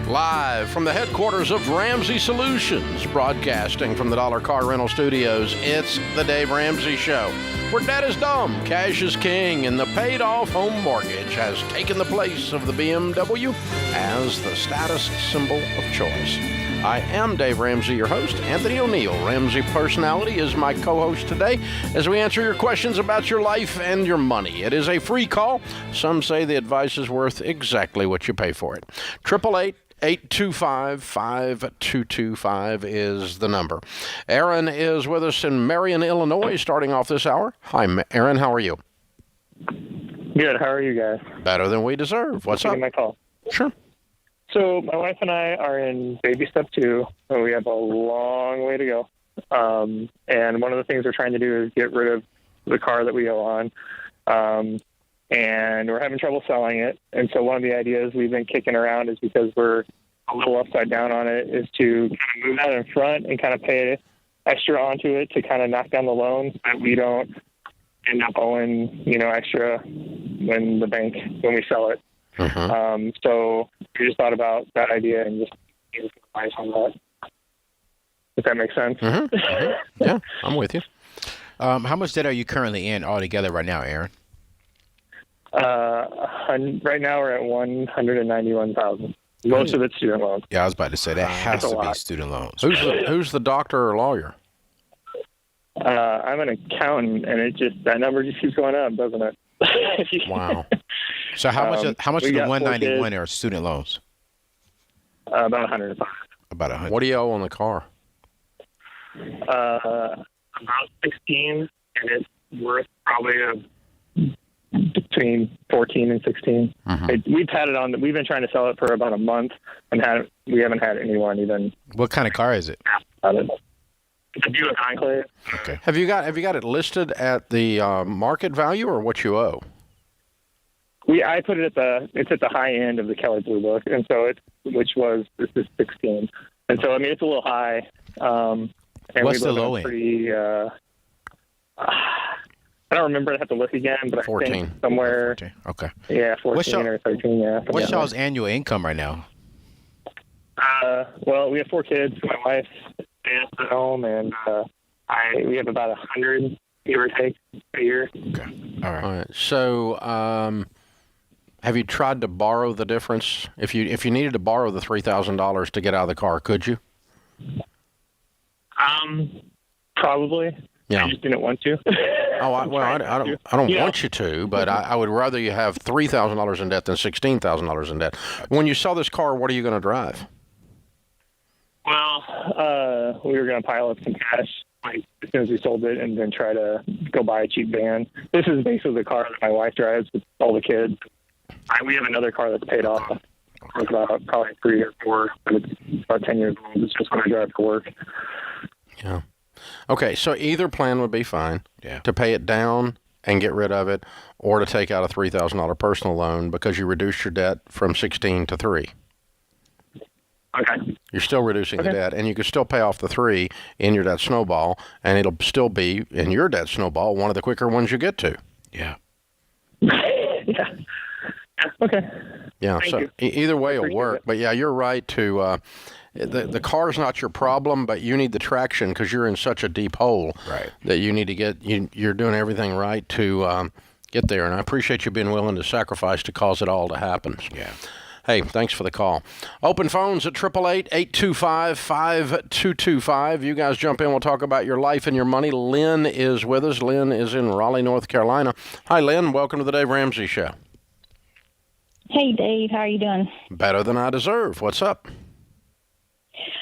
Live from the headquarters of Ramsey Solutions, broadcasting from the Dollar Car Rental Studios, it's the Dave Ramsey Show, where debt is dumb, cash is king, and the paid-off home mortgage has taken the place of the BMW as the status symbol of choice. I am Dave Ramsey, your host. Anthony O'Neill, Ramsey Personality, is my co-host today as we answer your questions about your life and your money. It is a free call. Some say the advice is worth exactly what you pay for it. 888-825-5225 is the number. Aaron is with us in Marion, Illinois, starting off this hour. Hi, Aaron. How are you? Good. How are you guys? Better than we deserve. What's up? My call. Sure. So my wife and I are in baby step 2, and we have a long way to go. And one of the things we're trying to do is get rid of the car that we go on. And we're having trouble selling it. And so one of the ideas we've been kicking around is because we're a little upside down on it is to kind of move that in front and kind of pay extra onto it to kind of knock down the loans so that we don't end up owing, extra when we sell it. Mm-hmm. So we just thought about that idea and just gave us advice on that. If that makes sense. Mm-hmm. Mm-hmm. Yeah, I'm with you. How much debt are you currently in altogether right now, Aaron? Right now we're at $191,000. Most of it's student loans. Yeah, I was about to say that has to be student loans. Who's the doctor or lawyer? I'm an accountant, and that number just keeps going up, doesn't it? Wow. So how much of the 191 are student loans? About 105. About 100. What do you owe on the car? About 16, and it's worth probably between 14 and 16. We've had it on. We've been trying to sell it for about a month, and we haven't had anyone even. What kind of car is it? It's a Buick Enclave. Okay. Have you got it listed at the market value or what you owe? I put it it's at the high end of the Kelley Blue Book, and so this is 16, and so I mean it's a little high. And what's we the live in low a end? Pretty, I don't remember. I have to look again, but 14. I think somewhere. 14. Okay. Yeah, 14 or 13. Yeah. What's y'all's annual income right now? Well, we have 4 kids. My wife stays at home, and we have about 100, give or take, a year. Okay. All right. So, have you tried to borrow the difference? If you needed to borrow the $3,000 to get out of the car, could you? Probably. Yeah. I just didn't want to. Oh, I don't want you to, but I would rather you have $3,000 in debt than $16,000 in debt. When you sell this car, what are you going to drive? Well, we were going to pile up some cash as soon as we sold it, and then try to go buy a cheap van. This is basically the car that my wife drives with all the kids. We have another car that's paid off. It's about probably 3 or 4, but it's about 10 years old. It's just when I drive to work. Yeah. Okay, so either plan would be fine. Yeah. To pay it down and get rid of it, or to take out a $3,000 personal loan because you reduced your debt from 16 to 3. Okay. You're still reducing the debt, and you can still pay off the 3 in your debt snowball, and it'll still be, in your debt snowball, one of the quicker ones you get to. Yeah. Yeah. Okay. Yeah, Thank so you. Either way will Appreciate work. it. But yeah, you're right to the car's not your problem, but you need the traction because you're in such a deep hole that you need to get. You're doing everything right to get there, and I appreciate you being willing to sacrifice to cause it all to happen. Yeah. Hey, thanks for the call. Open phones at 888-825-5225. You guys jump in. We'll talk about your life and your money. Lynn is with us. Lynn is in Raleigh, North Carolina. Hi, Lynn. Welcome to the Dave Ramsey Show. Hey, Dave. How are you doing? Better than I deserve. What's up?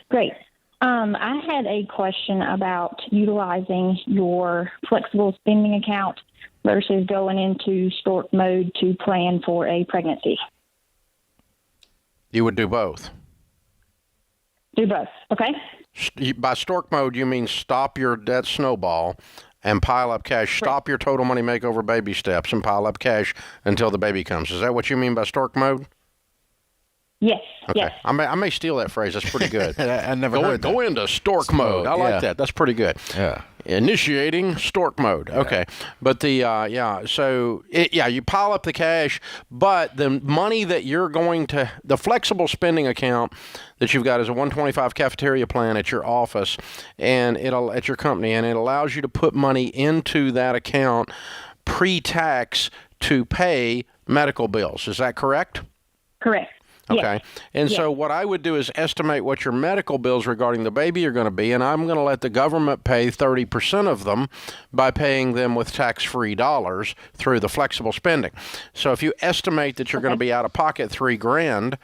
Great. I had a question about utilizing your flexible spending account versus going into stork mode to plan for a pregnancy. You would do both. Do both, okay? By stork mode, you mean stop your debt snowball and pile up cash. Stop your total money makeover baby steps and pile up cash until the baby comes. Is that what you mean by stork mode? Yes. Okay. Yes. I may steal that phrase. That's pretty good. I never heard that. Go into stork mode. I like that. That's pretty good. Yeah. Initiating stork mode. Okay. But you pile up the cash, but the money that you're going to, the flexible spending account that you've got is a 125 cafeteria plan at your office and at your company, and it allows you to put money into that account pre-tax to pay medical bills. Is that correct? Correct. Okay. Yes. And Yes. so what I would do is estimate what your medical bills regarding the baby are going to be, and I'm going to let the government pay 30% of them by paying them with tax-free dollars through the flexible spending. So if you estimate that you're going to be out of pocket $3,000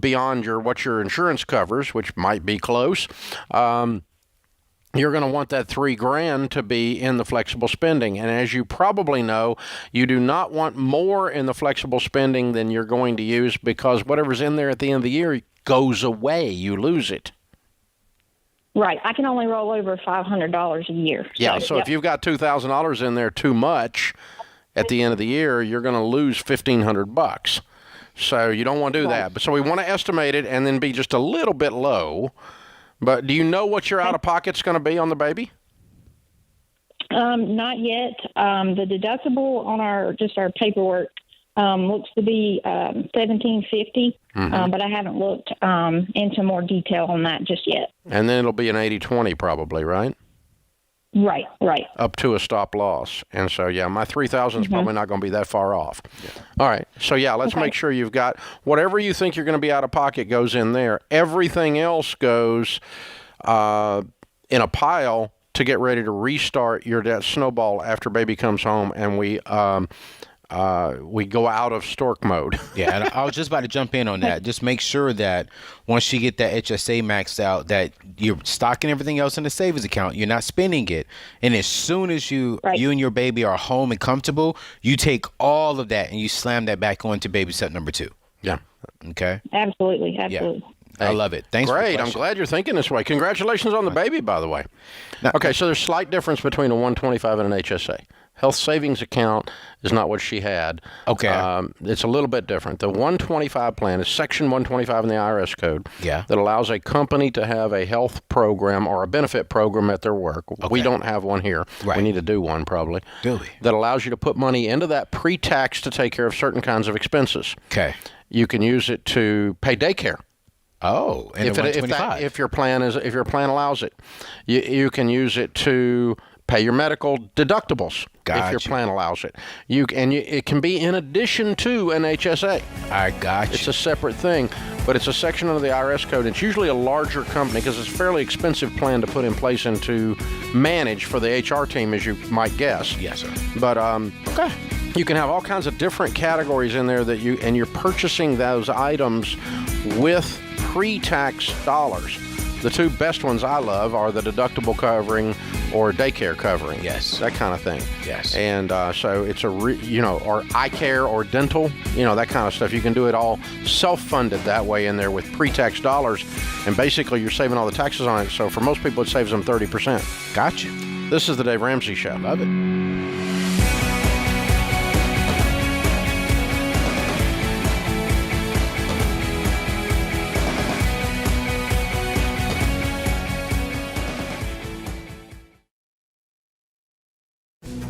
beyond what your insurance covers, which might be close, you're going to want that $3,000 to be in the flexible spending. And as you probably know, you do not want more in the flexible spending than you're going to use because whatever's in there at the end of the year goes away. You lose it. Right. I can only roll over $500 a year. Yeah, so if you've got $2,000 in there too much at the end of the year, you're going to lose $1,500. So you don't want to do that. But so we want to estimate it and then be just a little bit low. But do you know what your out-of-pocket's going to be on the baby? Not yet. The deductible on our paperwork looks to be $1,750, but I haven't looked into more detail on that just yet. And then it'll be an 80-20 probably, right? Right. Up to a stop loss. And so, yeah, my $3,000 is probably not going to be that far off. Yeah. All right. So, yeah, let's make sure you've got whatever you think you're going to be out of pocket goes in there. Everything else goes in a pile to get ready to restart your debt snowball after baby comes home and we we go out of stork mode. Yeah, and I was just about to jump in on that. Just make sure that once you get that HSA maxed out, that you're stocking everything else in the savings account. You're not spending it. And as soon as you and your baby are home and comfortable, you take all of that and you slam that back onto baby step number 2. Yeah. Okay. Absolutely. Yeah. I love it. Thanks for the Great. I'm question. glad you're thinking this way. Congratulations on the baby, by the way. Okay, so there's slight difference between a 125 and an HSA. Health savings account is not what she had. Okay. It's a little bit different. The 125 plan is Section 125 in the IRS code that allows a company to have a health program or a benefit program at their work. Okay. We don't have one here. Right. We need to do one probably. Do we? That allows you to put money into that pre-tax to take care of certain kinds of expenses. Okay. You can use it to pay daycare. Oh, and if your plan allows it, you can use it to pay your medical deductibles if your plan allows it. It can be in addition to an HSA. I got you. It's a separate thing, but it's a section under the IRS code. It's usually a larger company because it's a fairly expensive plan to put in place and to manage for the HR team, as you might guess. Yes, sir. But okay. You can have all kinds of different categories in there and you're purchasing those items with pre-tax dollars. The two best ones I love are the deductible covering or daycare covering. Yes. That kind of thing. Yes. And so it's or eye care or dental, that kind of stuff. You can do it all self-funded that way in there with pre-tax dollars. And basically you're saving all the taxes on it. So for most people, it saves them 30%. Gotcha. This is the Dave Ramsey Show. Love it.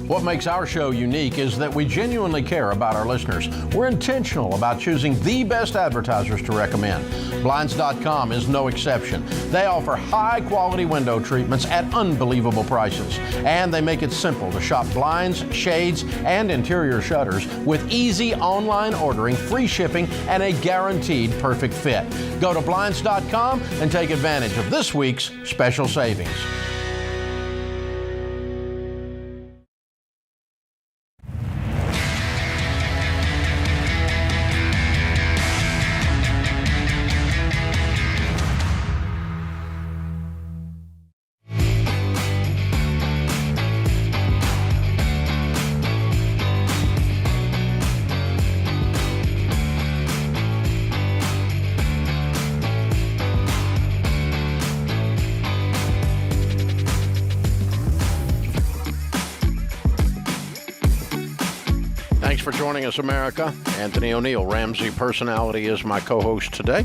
What makes our show unique is that we genuinely care about our listeners. We're intentional about choosing the best advertisers to recommend. Blinds.com is no exception. They offer high-quality window treatments at unbelievable prices. And they make it simple to shop blinds, shades, and interior shutters with easy online ordering, free shipping, and a guaranteed perfect fit. Go to Blinds.com and take advantage of this week's special savings. Thanks for joining us, America. Anthony O'Neill, Ramsey Personality, is my co-host today.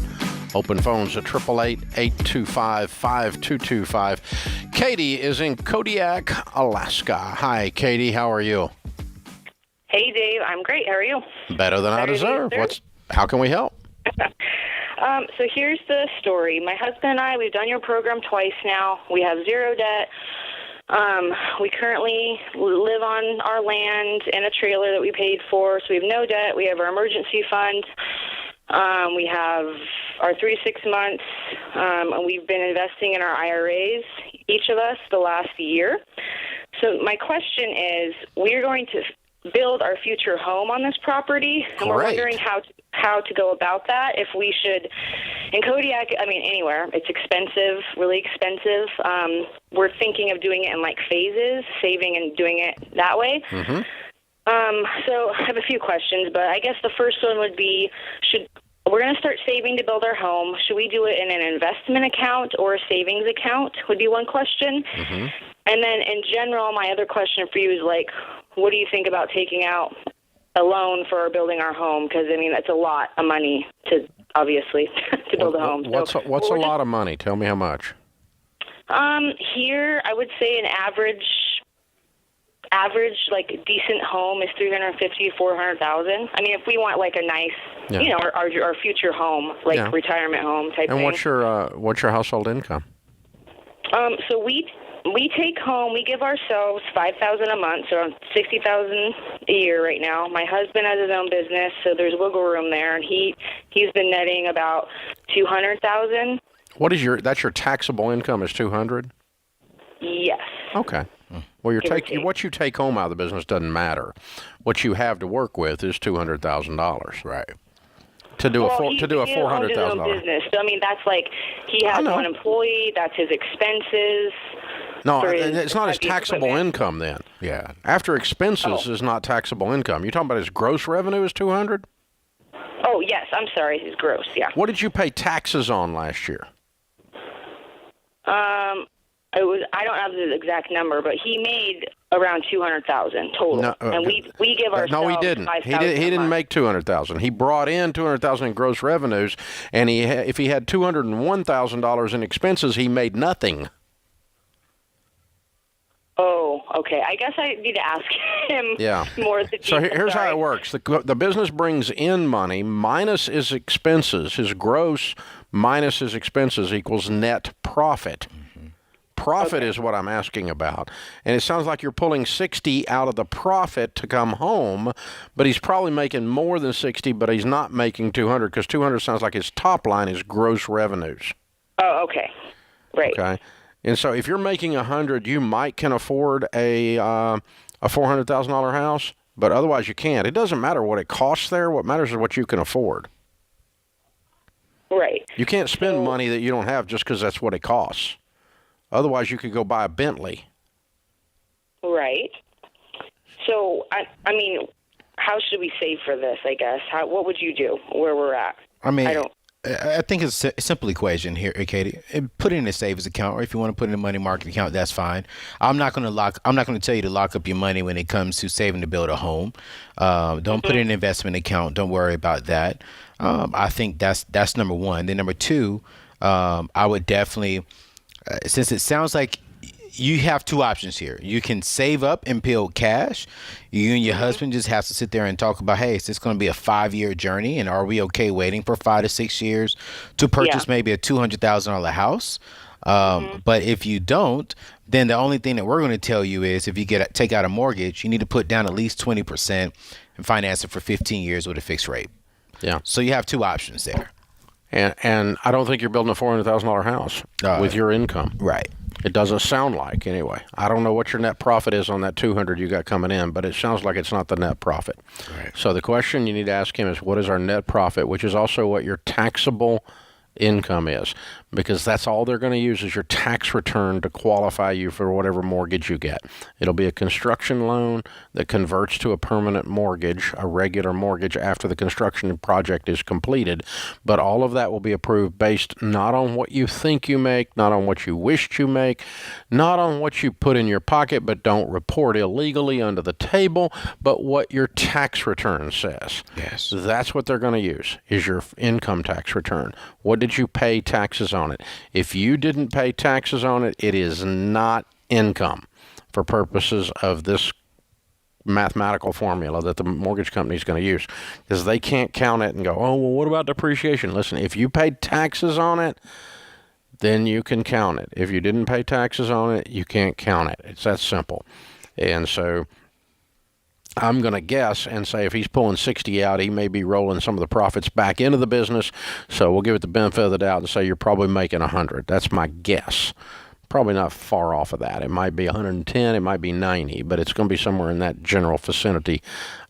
Open phones at 888-825-5225. Katie is in Kodiak, Alaska. Hi, Katie. How are you? Hey, Dave. I'm great. How are you? Better than I deserve. How can we help? So here's the story. My husband and I, we've done your program twice now. We have zero debt. We currently live on our land in a trailer that we paid for, so we have no debt. We have our emergency fund. We have our 3-6 months, and we've been investing in our IRAs, each of us, the last year. So my question is, we're going to build our future home on this property, and we're wondering how to go about that. If we should, in Kodiak, anywhere, it's expensive, really expensive. We're thinking of doing it in phases, saving and doing it that way. Mm-hmm. So I have a few questions, but I guess the first one would be, we're going to start saving to build our home. Should we do it in an investment account or a savings account would be one question. Mm-hmm. And then in general, my other question for you is what do you think about taking out a loan for building our home? Because, that's a lot of money to build a home. What's a lot of money? Tell me how much. Here, I would say an average decent home is $350,000 to $400,000. If we want a nice, our future home, retirement home type thing. And what's your household income? So we take home, we give ourselves $5,000 a month, so around $60,000 a year right now. My husband has his own business, so there's wiggle room there, and he's been netting about $200,000. What is that's your taxable income is $200,000? Yes. Okay. Well, what you take home out of the business doesn't matter. What you have to work with is $200,000, right? To do a $400,000 business. So, I mean, that's like he has one employee. That's his expenses. No, it's not his taxable income then. Yeah. After expenses is not taxable income. You're talking about his gross revenue is $200,000? Oh, yes. I'm sorry. His gross, yeah. What did you pay taxes on last year? I don't have the exact number, but he made around $200,000 total. No, and we give ourselves no, he didn't. He didn't make $200,000. He brought in $200,000 in gross revenues, and if he had $201,000 in expenses, he made nothing. Oh, okay. I guess I need to ask him more. So here's how it works. The business brings in money minus his expenses. His gross minus his expenses equals net profit. Profit is what I'm asking about. And it sounds like you're pulling 60 out of the profit to come home, but he's probably making more than 60, but he's not making 200 because 200 sounds like his top line is gross revenues. Oh, okay. Right. Okay. And so if you're making 100, you can afford a $400,000 house, but otherwise you can't. It doesn't matter what it costs there. What matters is what you can afford. Right. You can't spend money that you don't have just because that's what it costs. Otherwise, you could go buy a Bentley. Right. So, I mean, how should we save for this, I guess? What would you do where we're at? I think it's a simple equation here, Katie. Put it in a savings account, or if you want to put it in a money market account, that's fine. I'm not going to tell you to lock up your money when it comes to saving to build a home. Don't put it in an investment account. Don't worry about that. I think that's number one. Then number two, I would definitely, since it sounds like you have two options here. You can save up and build cash. You and your husband just have to sit there and talk about, hey, is this going to be a 5-year journey? And are we okay waiting for 5 to 6 years to purchase maybe a $200,000 house? But if you don't, then the only thing that we're going to tell you is if you take out a mortgage, you need to put down at least 20% and finance it for 15 years with a fixed rate. Yeah. So you have two options there. And I don't think you're building a $400,000 house with your income. Right. It doesn't sound like, anyway. I don't know what your net profit is on that $200 you got coming in, but it sounds like it's not the net profit. Right. So the question you need to ask him is, what is our net profit, which is also what your taxable income is, because that's all they're going to use is your tax return to qualify you for whatever mortgage you get. It'll be a construction loan that converts to a permanent mortgage, a regular mortgage after the construction project is completed, but all of that will be approved based not on what you think you make, not on what you wished you make, not on what you put in your pocket but don't report illegally under the table, but what your tax return says. Yes. That's what they're going to use, is your income tax return. What did you pay taxes on it? If you didn't pay taxes on it, it is not income for purposes of this mathematical formula that the mortgage company is going to use, because they can't count it and go, oh, well, what about depreciation? Listen, if you paid taxes on it, then you can count it. If you didn't pay taxes on it, you can't count it. It's that simple. And so I'm going to guess and say if he's pulling 60 out, he may be rolling some of the profits back into the business. So we'll give it the benefit of the doubt and say you're probably making 100. That's my guess. Probably not far off of that. It might be 110, it might be 90, but it's going to be somewhere in that general vicinity.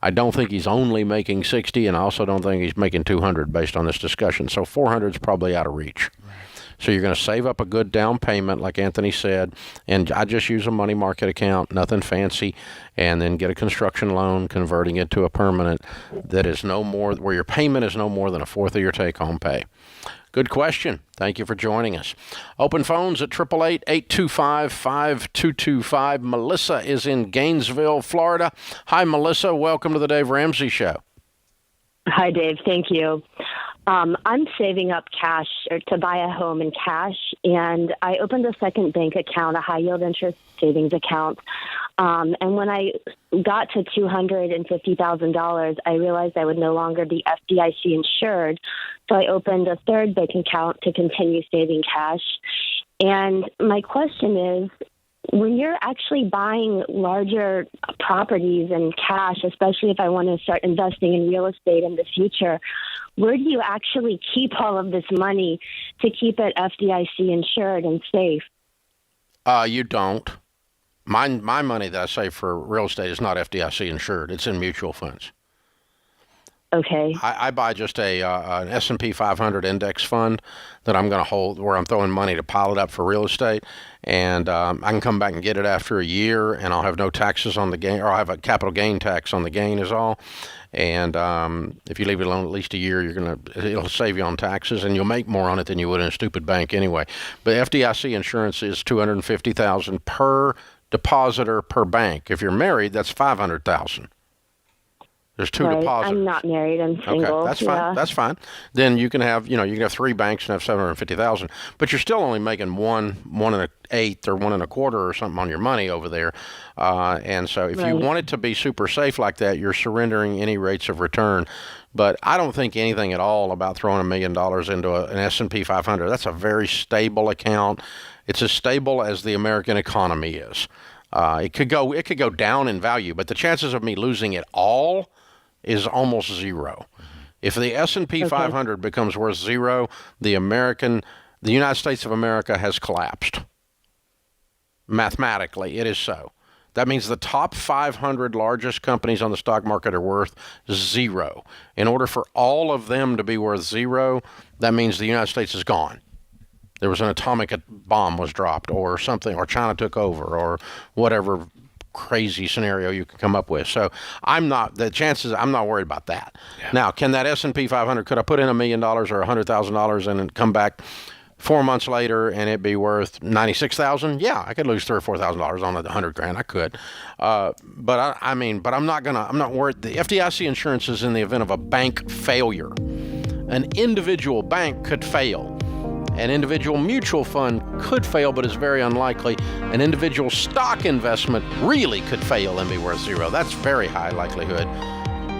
I don't think he's only making 60, and I also don't think he's making 200 based on this discussion. So 400 is probably out of reach. Right. So you're going to save up a good down payment, like Anthony said, and I just use a money market account, nothing fancy, and then get a construction loan, converting it to a permanent that is no more, where your payment is no more than a fourth of your take-home pay. Good question. Thank you for joining us. Open phones at 888-825-5225. Melissa is in Gainesville, Florida. Hi, Melissa. Welcome to the Dave Ramsey Show. Hi, Dave. Thank you. I'm saving up cash to buy a home in cash, and I opened a second bank account, a high-yield interest savings account. And when I got to $250,000, I realized I would no longer be FDIC insured. So I opened a third bank account to continue saving cash. And my question is, when you're actually buying larger properties in cash, especially if I want to start investing in real estate in the future, where do you actually keep all of this money to keep it FDIC insured and safe? You don't. My money that I save for real estate is not FDIC insured. It's in mutual funds. Okay. I buy just an S&P 500 index fund that I'm going to hold, where I'm throwing money to pile it up for real estate, and I can come back and get it after a year, and I'll have no taxes on the gain, or I'll have a capital gain tax on the gain is all. And if you leave it alone at least a year, it'll save you on taxes, and you'll make more on it than you would in a stupid bank anyway. But FDIC insurance is $250,000 per depositor per bank. If you're married, that's $500,000. There's two depositors. I'm not married. I'm single. Okay, that's fine. Yeah. That's fine. Then you can have, you can have three banks and have $750,000, but you're still only making one and an eighth or 1 1/4 or something on your money over there. And so if you want it to be super safe like that, you're surrendering any rates of return. But I don't think anything at all about throwing $1 million into an S&P 500. That's a very stable account. It's as stable as the American economy is. It could go down in value, but the chances of me losing it all is almost zero. If the S&P 500 becomes worth zero, the United States of America has collapsed. Mathematically, it is so. That means the top 500 largest companies on the stock market are worth zero. In order for all of them to be worth zero, that means the United States is gone. There was an atomic bomb was dropped or something, or China took over, or whatever crazy scenario you could come up with. So I'm not worried about that. Yeah. Now, can that S&P 500, could I put in $1 million or $100,000 and then come back 4 months later and it be worth $96,000? Yeah, I could lose $3,000 or $4,000 on $100,000. I could. But I'm not worried. The FDIC insurance is in the event of a bank failure. An individual bank could fail. An individual mutual fund could fail, but is very unlikely. An individual stock investment really could fail and be worth zero. That's very high likelihood,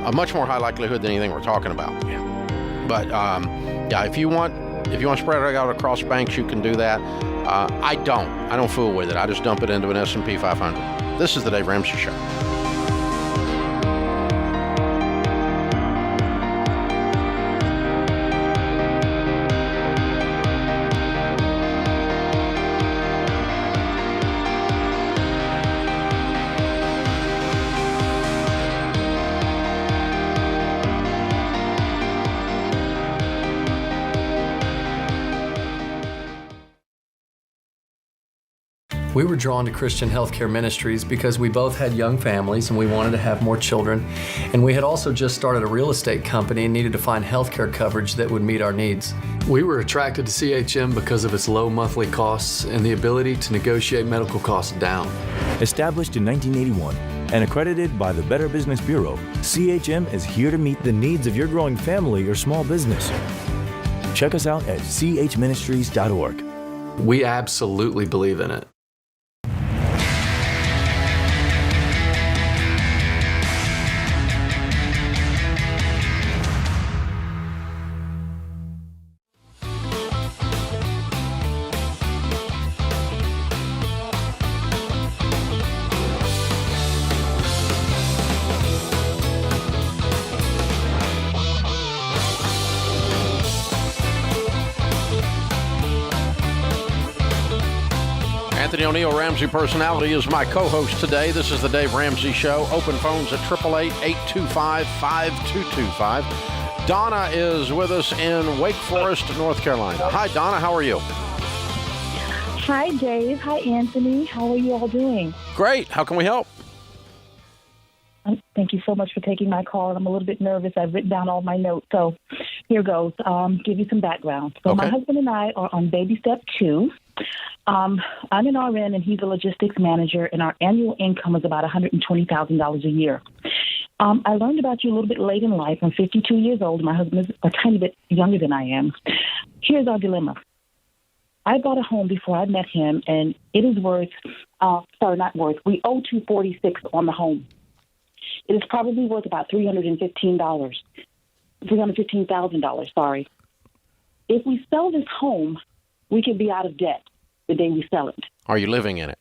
a much more high likelihood than anything we're talking about. Yeah. But if you want to spread it out across banks, you can do that. I don't fool with it. I just dump it into an S&P 500. This is the Dave Ramsey Show. We were drawn to Christian Healthcare Ministries because we both had young families and we wanted to have more children. And we had also just started a real estate company and needed to find healthcare coverage that would meet our needs. We were attracted to CHM because of its low monthly costs and the ability to negotiate medical costs down. Established in 1981 and accredited by the Better Business Bureau, CHM is here to meet the needs of your growing family or small business. Check us out at chministries.org. We absolutely believe in it. Anthony O'Neill, Ramsey Personality, is my co-host today. This is the Dave Ramsey Show. Open phones at 888-825-5225. Donna is with us in Wake Forest, North Carolina. Hi, Donna. How are you? Hi, Dave. Hi, Anthony. How are you all doing? Great. How can we help? Thank you so much for taking my call. I'm a little bit nervous. I've written down all my notes. So here goes. Give you some background. So my husband and I are on baby step 2. I'm an RN and he's a logistics manager, and our annual income is about $120,000 a year. I learned about you a little bit late in life. I'm 52 years old. My husband is a tiny bit younger than I am. Here's our dilemma. I bought a home before I met him, and it is worth, we owe $246 on the home. It is probably worth about $315,000, sorry. If we sell this home, we could be out of debt the day we sell it. Are you living in it?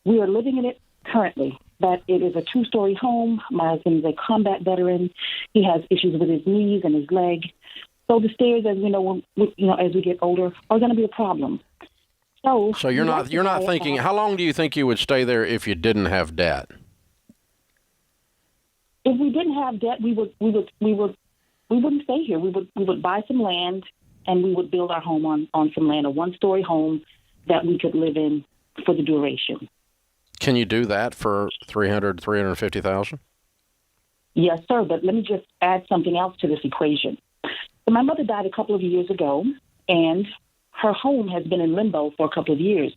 We are living in it currently, but it is a 2-story home. My husband is a combat veteran. He has issues with his knees and his leg. So the stairs, as we know, as we get older, are going to be a problem. So you're not thinking. How long do you think you would stay there if you didn't have debt? If we didn't have debt, we wouldn't stay here. We would buy some land and we would build our home on some land, a one-story home that we could live in for the duration. Can you do that for $350,000? Yes, sir. But let me just add something else to this equation. So my mother died a couple of years ago, and her home has been in limbo for a couple of years.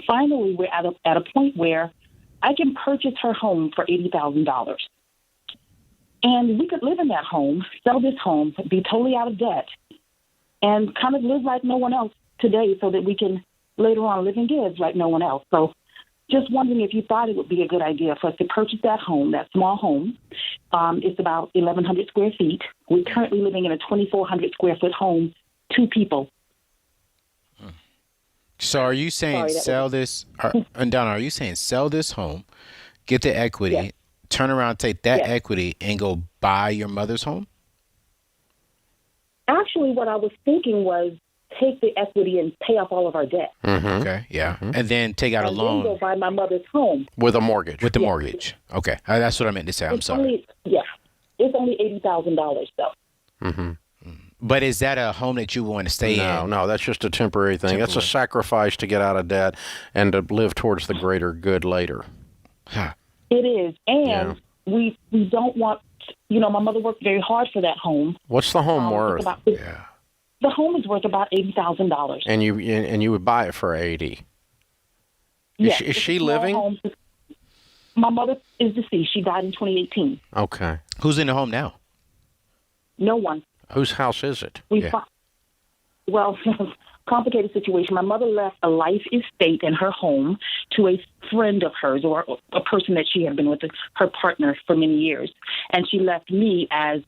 Finally, we're at a point where I can purchase her home for $80,000. And we could live in that home, sell this home, be totally out of debt, and kind of live like no one else today so that we can later on live in gigs like no one else. So just wondering if you thought it would be a good idea for us to purchase that home, that small home. It's about 1,100 square feet. We're currently living in a 2,400 square foot home, 2 people. So are you saying and Donna, are you saying sell this home, get the equity, turn around, take that equity, and go buy your mother's home? Actually, what I was thinking was take the equity and pay off all of our debt. Mm-hmm. Okay, yeah. Mm-hmm. And then take out a loan. And then go buy my mother's home. With a mortgage. With the mortgage. Okay. That's what I meant to say. I'm sorry. It's only $80,000, though. Mm-hmm. But is that a home that you want to stay in? No, that's just a temporary thing. That's a sacrifice to get out of debt and to live towards the greater good later. Huh. It is. And we don't want, my mother worked very hard for that home. What's the home worth? The home is worth about $80,000. And you would buy it for $80,000. Yes. Is she living? Home. My mother is deceased. She died in 2018. Okay. Who's in the home now? No one. Whose house is it? Well, complicated situation. My mother left a life estate in her home to a friend of hers, or a person that she had been with, her partner for many years. And she left me as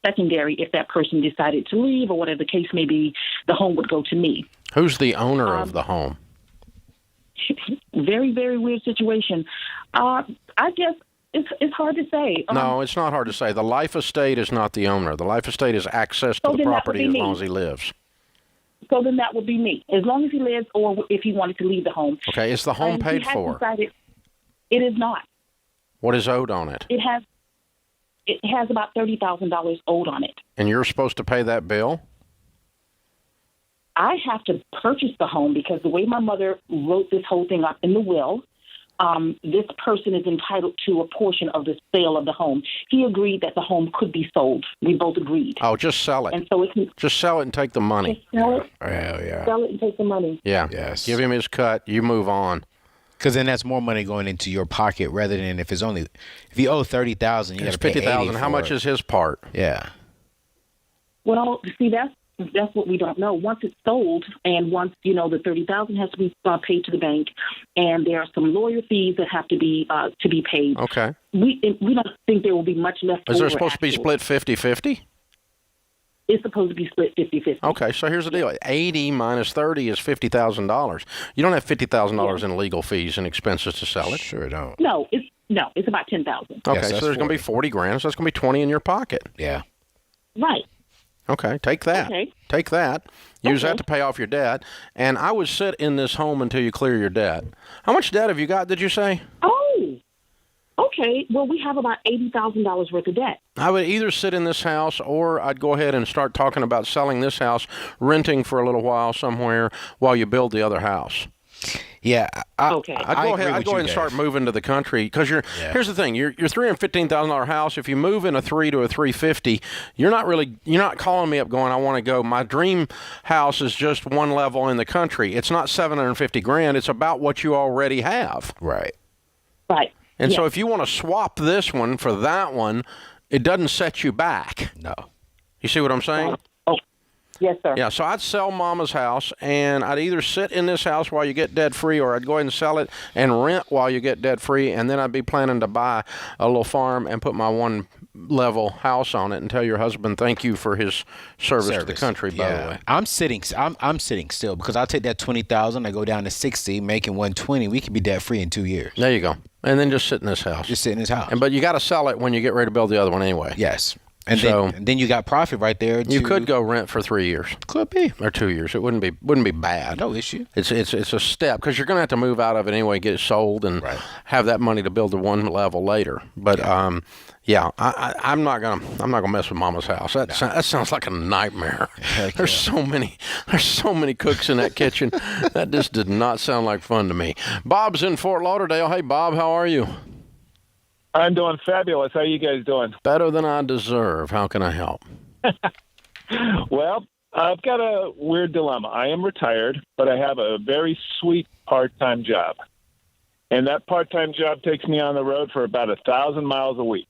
secondary. If that person decided to leave or whatever the case may be, the home would go to me. Who's the owner of the home? Very, very weird situation. I guess it's hard to say. No, it's not hard to say. The life estate is not the owner. The life estate is access to the property as long as he lives. So then that would be me, as long as he lives, or if he wanted to leave the home. Okay, is the home paid for? It is not. What is owed on it? It has about $30,000 owed on it. And you're supposed to pay that bill? I have to purchase the home because the way my mother wrote this whole thing up in the will, this person is entitled to a portion of the sale of the home. He agreed that the home could be sold. We both agreed. Oh, just sell it. And so just sell it and take the money. Just sell it. Yeah. Sell it and take the money. Yeah. Yes. Give him his cut. You move on. Because then that's more money going into your pocket rather than if you owe $30,000, you got to pay $50,000. How much is his part? Yeah. Well, see, that's what we don't know. Once it's sold, and once the $30,000 has to be paid to the bank, and there are some lawyer fees that have to be paid. Okay. We don't think there will be much left. Is there supposed to be split 50-50? It's supposed to be split 50-50. Okay, so here's the deal: 80 minus 30 is $50,000. You don't have $50,000 in legal fees and expenses to sell it. Sure don't. No, it's about $10,000. Okay, so there's going to be 40 grand. So that's going to be 20 in your pocket. Yeah. Right. Okay, take that. Okay. Take that. Use that to pay off your debt. And I would sit in this home until you clear your debt. How much debt have you got, did you say? Oh, okay. Well, we have about $80,000 worth of debt. I would either sit in this house or I'd go ahead and start talking about selling this house, renting for a little while somewhere while you build the other house. Yeah. I'd go ahead and start moving to the country because here's the thing: your $315,000 house. If you move in a 3 to a 350, you're not calling me up going, I want to go. My dream house is just one level in the country. It's not $750,000. It's about what you already have. Right. Right. And so if you want to swap this one for that one, it doesn't set you back. No. You see what I'm saying? Yes, sir. Yeah, so I'd sell Mama's house, and I'd either sit in this house while you get debt-free, or I'd go ahead and sell it and rent while you get debt-free, and then I'd be planning to buy a little farm and put my one-level house on it and tell your husband thank you for his service to the country, by the way. I'm sitting still because I'll take that $20,000, I go down to 60, making 120. We could be debt-free in 2 years. There you go. And then just sit in this house. Just sit in this house. But you got to sell it when you get ready to build the other one anyway. Yes. And so then you got profit right there. You could go rent for 3 years. Could be. Or 2 years. It wouldn't be bad. No issue. It's a step because you're going to have to move out of it anyway, get it sold, and have that money to build the one level later. But I'm not gonna mess with Mama's house. That sounds like a nightmare. There's so many cooks in that kitchen. That just did not sound like fun to me. Bob's in Fort Lauderdale. Hey, Bob, how are you? I'm doing fabulous. How are you guys doing? Better than I deserve. How can I help? Well, I've got a weird dilemma. I am retired, but I have a very sweet part-time job. And that part-time job takes me on the road for about 1,000 miles a week.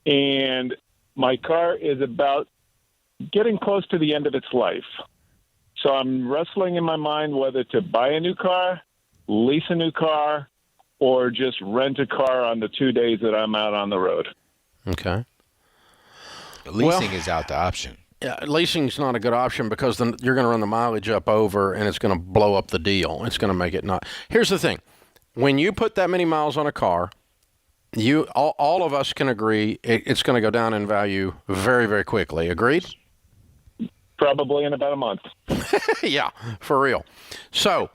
And my car is about getting close to the end of its life. So I'm wrestling in my mind whether to buy a new car, lease a new car, or just rent a car on the 2 days that I'm out on the road. Okay. Leasing is out the option. Yeah, leasing's not a good option because then you're going to run the mileage up over, and it's going to blow up the deal. It's going to make it not. Here's the thing. When you put that many miles on a car, all of us can agree it's going to go down in value very, very quickly. Agreed? Probably in about a month. Yeah, for real. So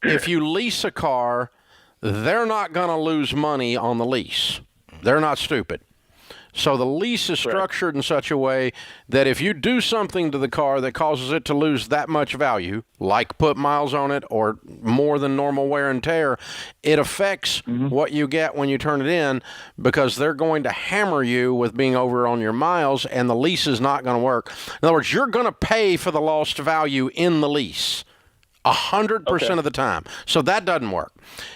if you lease a car, they're not going to lose money on the lease. They're not stupid. So the lease is structured in such a way that if you do something to the car that causes it to lose that much value, like put miles on it or more than normal wear and tear, it affects what you get when you turn it in because they're going to hammer you with being over on your miles, and the lease is not going to work. In other words, you're going to pay for the lost value in the lease 100% of the time. So that doesn't work.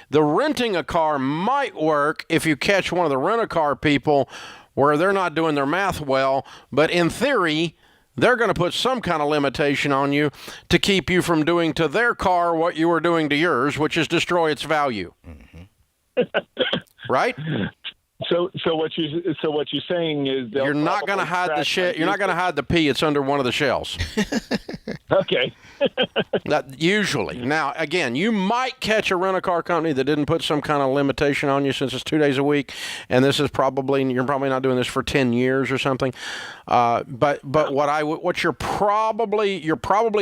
The renting a car might work if you catch one of the rent-a-car people where they're not doing their math well, but in theory, they're going to put some kind of limitation on you to keep you from doing to their car what you were doing to yours, which is destroy its value. Right? So what you're saying is you're not going to hide the shit. You're not going to hide the pee. It's under one of the shells. Okay. Usually. Now, again, you might catch a rent-a-car company that didn't put some kind of limitation on you since it's 2 days a week, and this is you're probably not doing this for 10 years or something. But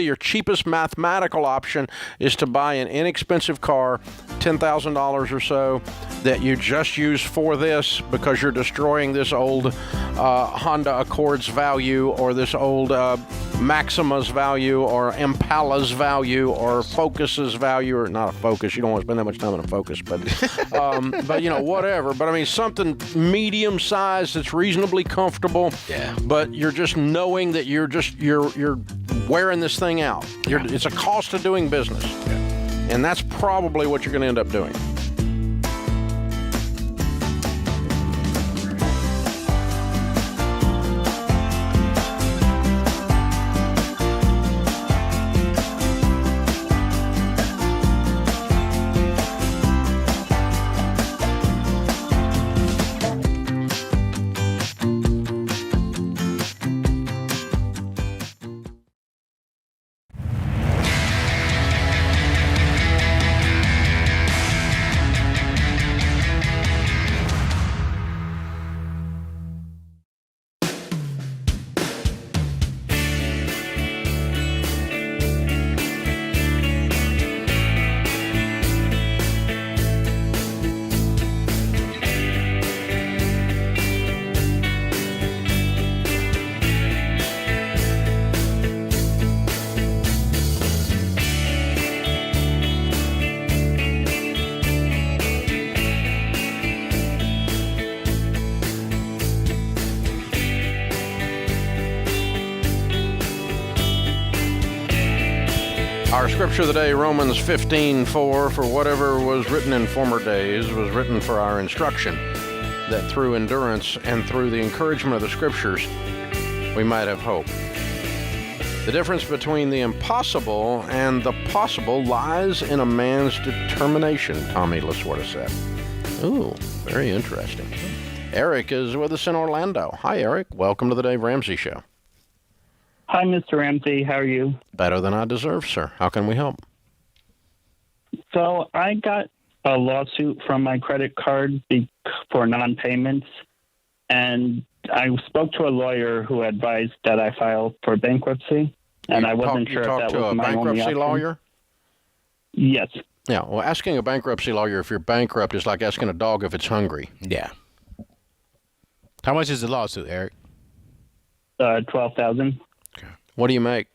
your cheapest mathematical option is to buy an inexpensive car, $10,000 or so, that you just use for this because you're destroying this old Honda Accord's value or this old Maxima's value or Impala's value or Focus's value, or not a Focus. You don't want to spend that much time on a Focus, but whatever. But I mean, something medium sized that's reasonably comfortable. Yeah. But you're just knowing that you're wearing this thing out. It's a cost of doing business, and that's probably what you're going to end up doing. Our scripture of the day, Romans 15:4, for whatever was written in former days was written for our instruction, that through endurance and through the encouragement of the scriptures, we might have hope. The difference between the impossible and the possible lies in a man's determination, Tommy Lasorda said. Ooh, very interesting. Eric is with us in Orlando. Hi, Eric. Welcome to the Dave Ramsey Show. Hi, Mr. Ramsey. How are you? Better than I deserve, sir. How can we help? So I got a lawsuit from my credit card for non-payments, and I spoke to a lawyer who advised that I file for bankruptcy, and I wasn't sure if that was my only option. You talked to a bankruptcy lawyer? Yes. Yeah. Well, asking a bankruptcy lawyer if you're bankrupt is like asking a dog if it's hungry. Yeah. How much is the lawsuit, Eric? $12,000. Okay. What do you make?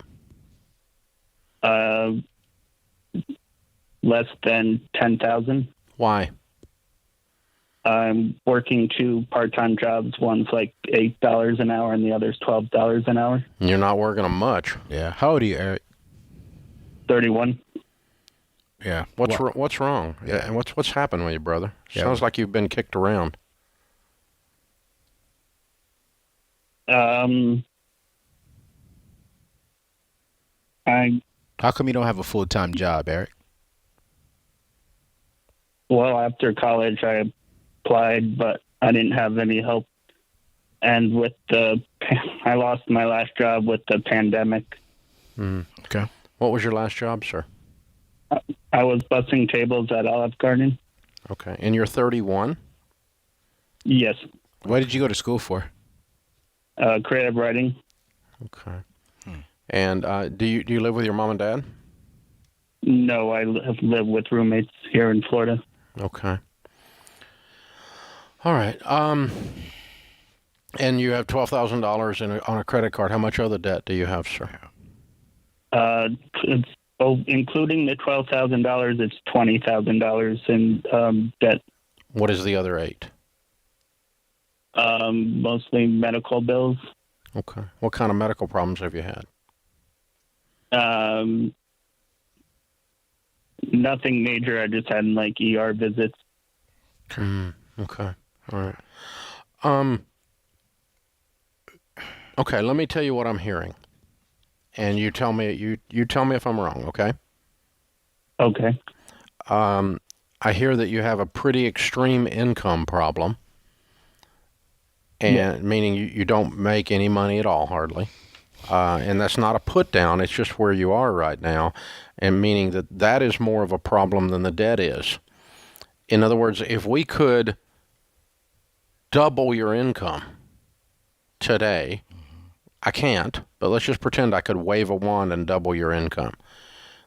Less than $10,000. Why? I'm working 2 part-time jobs. One's like $8 an hour, and the other's $12 an hour. You're not working them much. Yeah. How old are you, Eric? 31. Yeah. What's wrong? Yeah. And what's happened with you, brother? Yeah. Sounds like you've been kicked around. How come you don't have a full-time job, Eric? Well, after college, I applied, but I didn't have any help. And I lost my last job with the pandemic. Okay. What was your last job, sir? I was bussing tables at Olive Garden. Okay. And you're 31? Yes. What did you go to school for? Creative writing. Okay. And do you live with your mom and dad? No, I live with roommates here in Florida. Okay. All right. And you have $12,000 on a credit card. How much other debt do you have, sir? Including the $12,000, it's $20,000 in debt. What is the other 8? Mostly medical bills. Okay. What kind of medical problems have you had? Nothing major. I just had like ER visits. Okay. All right. Okay. Let me tell you what I'm hearing, and you tell me if I'm wrong. Okay. Okay. I hear that you have a pretty extreme income problem, and meaning you don't make any money at all, hardly. And that's not a put down, it's just where you are right now, and meaning that is more of a problem than the debt is. In other words, if we could double your income today, I can't, but let's just pretend I could wave a wand and double your income.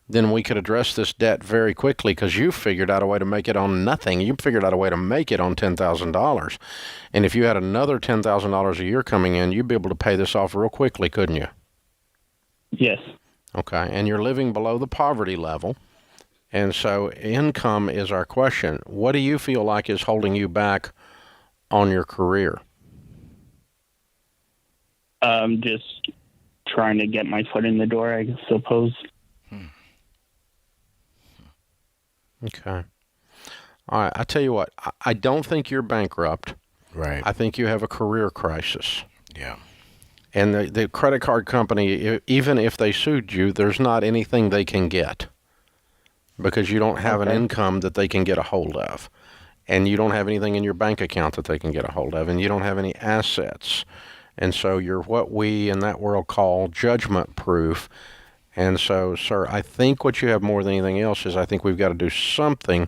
Then we could address this debt very quickly because you figured out a way to make it on nothing. You figured out a way to make it on $10,000. And if you had another $10,000 a year coming in, you'd be able to pay this off real quickly, couldn't you? Yes. Okay. And you're living below the poverty level. And so income is our question. What do you feel like is holding you back on your career? Just trying to get my foot in the door, I suppose. Okay. All right. I tell you what, I don't think you're bankrupt. Right. I think you have a career crisis. Yeah. And the credit card company, even if they sued you, there's not anything they can get because you don't have an income that they can get a hold of. And you don't have anything in your bank account that they can get a hold of. And you don't have any assets. And so you're what we in that world call judgment proof. And so, sir, I think what you have more than anything else is I think we've got to do something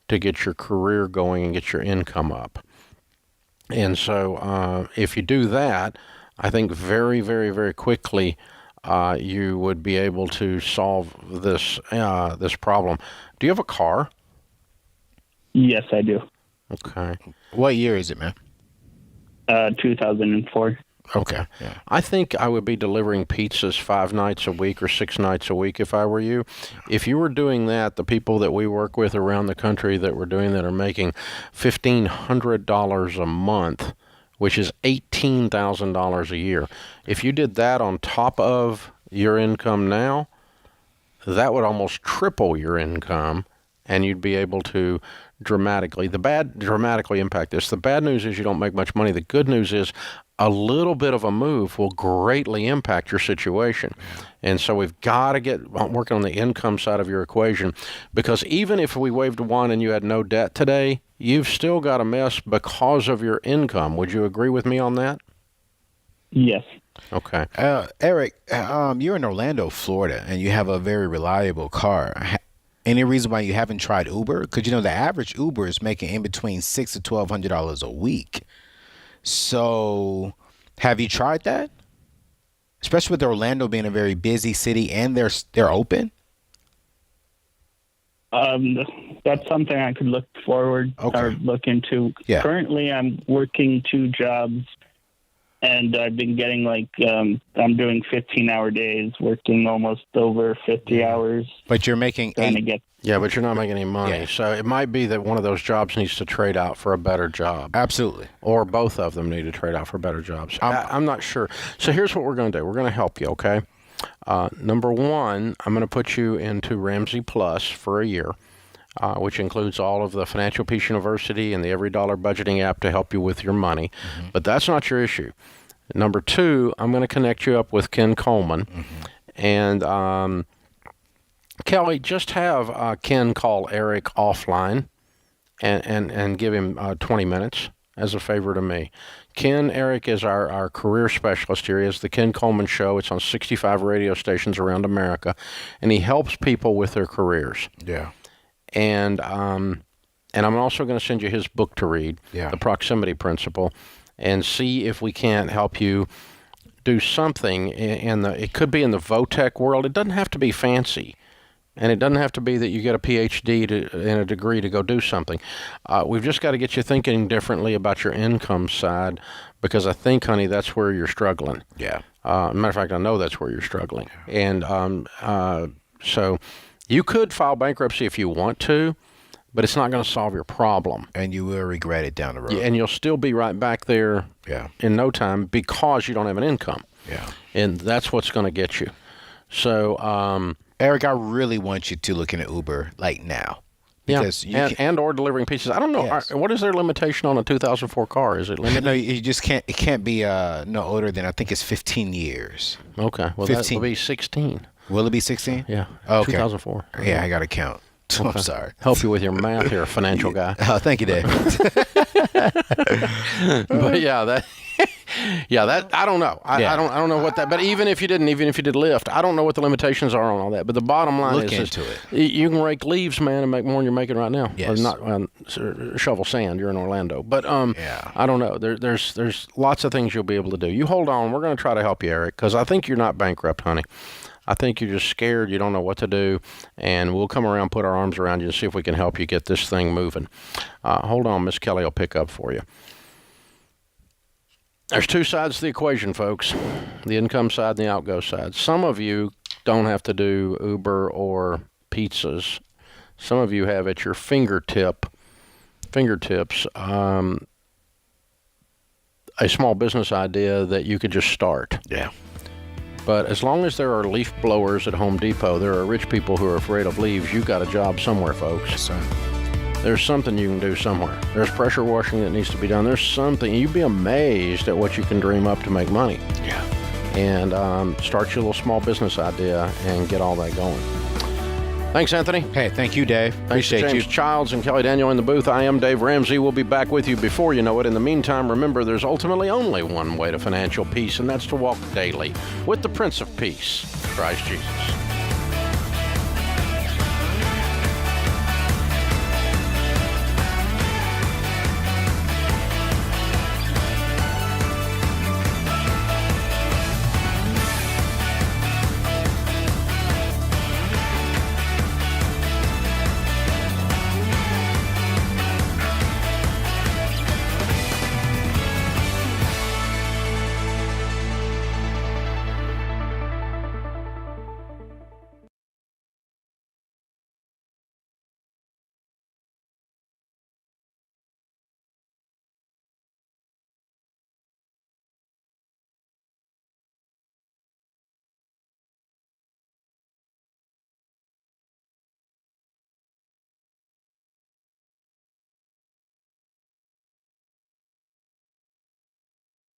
to get your career going and get your income up. And so if you do that, I think very, very, very quickly you would be able to solve this this problem. Do you have a car? Yes, I do. Okay. What year is it, man? 2004. Okay. Yeah. I think I would be delivering pizzas 5 nights a week or 6 nights a week if I were you. If you were doing that, the people that we work with around the country that we're doing that are making $1,500 a month, which is $18,000 a year. If you did that on top of your income now, that would almost triple your income, and you'd be able to dramatically impact this. The bad news is you don't make much money. The good news is a little bit of a move will greatly impact your situation. And so we've got to get working on the income side of your equation, because even if we waved a wand and you had no debt today, you've still got a mess because of your income. Would you agree with me on that? Yes. Okay. Eric, you're in Orlando, Florida, and you have a very reliable car. Any reason why you haven't tried Uber? Because, you know, the average Uber is making in between $600 to $1,200 a week. So have you tried that? Especially with Orlando being a very busy city and they're open? That's something I could look forward or look into. Yeah. Currently, I'm working 2 jobs, and I've been getting I'm doing 15-hour days, working almost over 50 hours. But you're making Yeah, but you're not making any money. So it might be that one of those jobs needs to trade out for a better job. Absolutely. Or both of them need to trade out for better jobs. I'm not sure. So here's what we're going to do. We're going to help you, okay? Number one, I'm going to put you into Ramsey Plus for a year, which includes all of the Financial Peace University and the Every Dollar Budgeting app to help you with your money. Mm-hmm. But that's not your issue. Number two, I'm going to connect you up with Ken Coleman. Mm-hmm. And Kelly, just have Ken call Eric offline and give him 20 minutes as a favor to me. Eric is our career specialist here. He has the Ken Coleman Show. It's on 65 radio stations around America, and he helps people with their careers. Yeah. And I'm also going to send you his book to read, The Proximity Principle, and see if we can't help you do something it could be in the VOTEC world. It doesn't have to be fancy. And it doesn't have to be that you get a PhD and a degree to go do something. We've just got to get you thinking differently about your income side, because I think, honey, that's where you're struggling. Yeah. Matter of fact, I know that's where you're struggling. And so you could file bankruptcy if you want to, but it's not going to solve your problem. And you will regret it down the road. Yeah, and you'll still be right back there in no time because you don't have an income. Yeah. And that's what's going to get you. So... Eric, I really want you to look into Uber now. Because or delivering pizzas. I don't know. Yes. What is their limitation on a 2004 car? Is it limited? No, you just can't. It can't be no older than, I think it's 15 years. Okay. Well, 15. that will be 16. Will it be 16? Yeah. Okay. 2004. Yeah, I got to count. Okay. I'm sorry. Help you with your math here, financial guy. Oh, thank you, Dave. But that I don't know. I don't know what that. But even if you did Lyft, I don't know what the limitations are on all that. But the bottom line Look is into it. You can rake leaves, man, and make more than you're making right now. Yes. Or not shovel sand. You're in Orlando. But I don't know. There's lots of things you'll be able to do. You hold on. We're going to try to help you, Eric, because I think you're not bankrupt, honey. I think you're just scared. You don't know what to do, and we'll come around, put our arms around you, and see if we can help you get this thing moving. Hold on. Miss Kelly will pick up for you. There's 2 sides to the equation, folks, the income side and the outgo side. Some of you don't have to do Uber or pizzas. Some of you have at your fingertips a small business idea that you could just start. Yeah. But as long as there are leaf blowers at Home Depot, there are rich people who are afraid of leaves. You've got a job somewhere, folks. Yes, sir. There's something you can do somewhere. There's pressure washing that needs to be done. There's something. You'd be amazed at what you can dream up to make money. Yeah. And start your little small business idea and get all that going. Thanks, Anthony. Hey, thank you, Dave. Appreciate James you. Childs and Kelly Daniel in the booth. I am Dave Ramsey. We'll be back with you before you know it. In the meantime, remember, there's ultimately only one way to financial peace, and that's to walk daily with the Prince of Peace, Christ Jesus.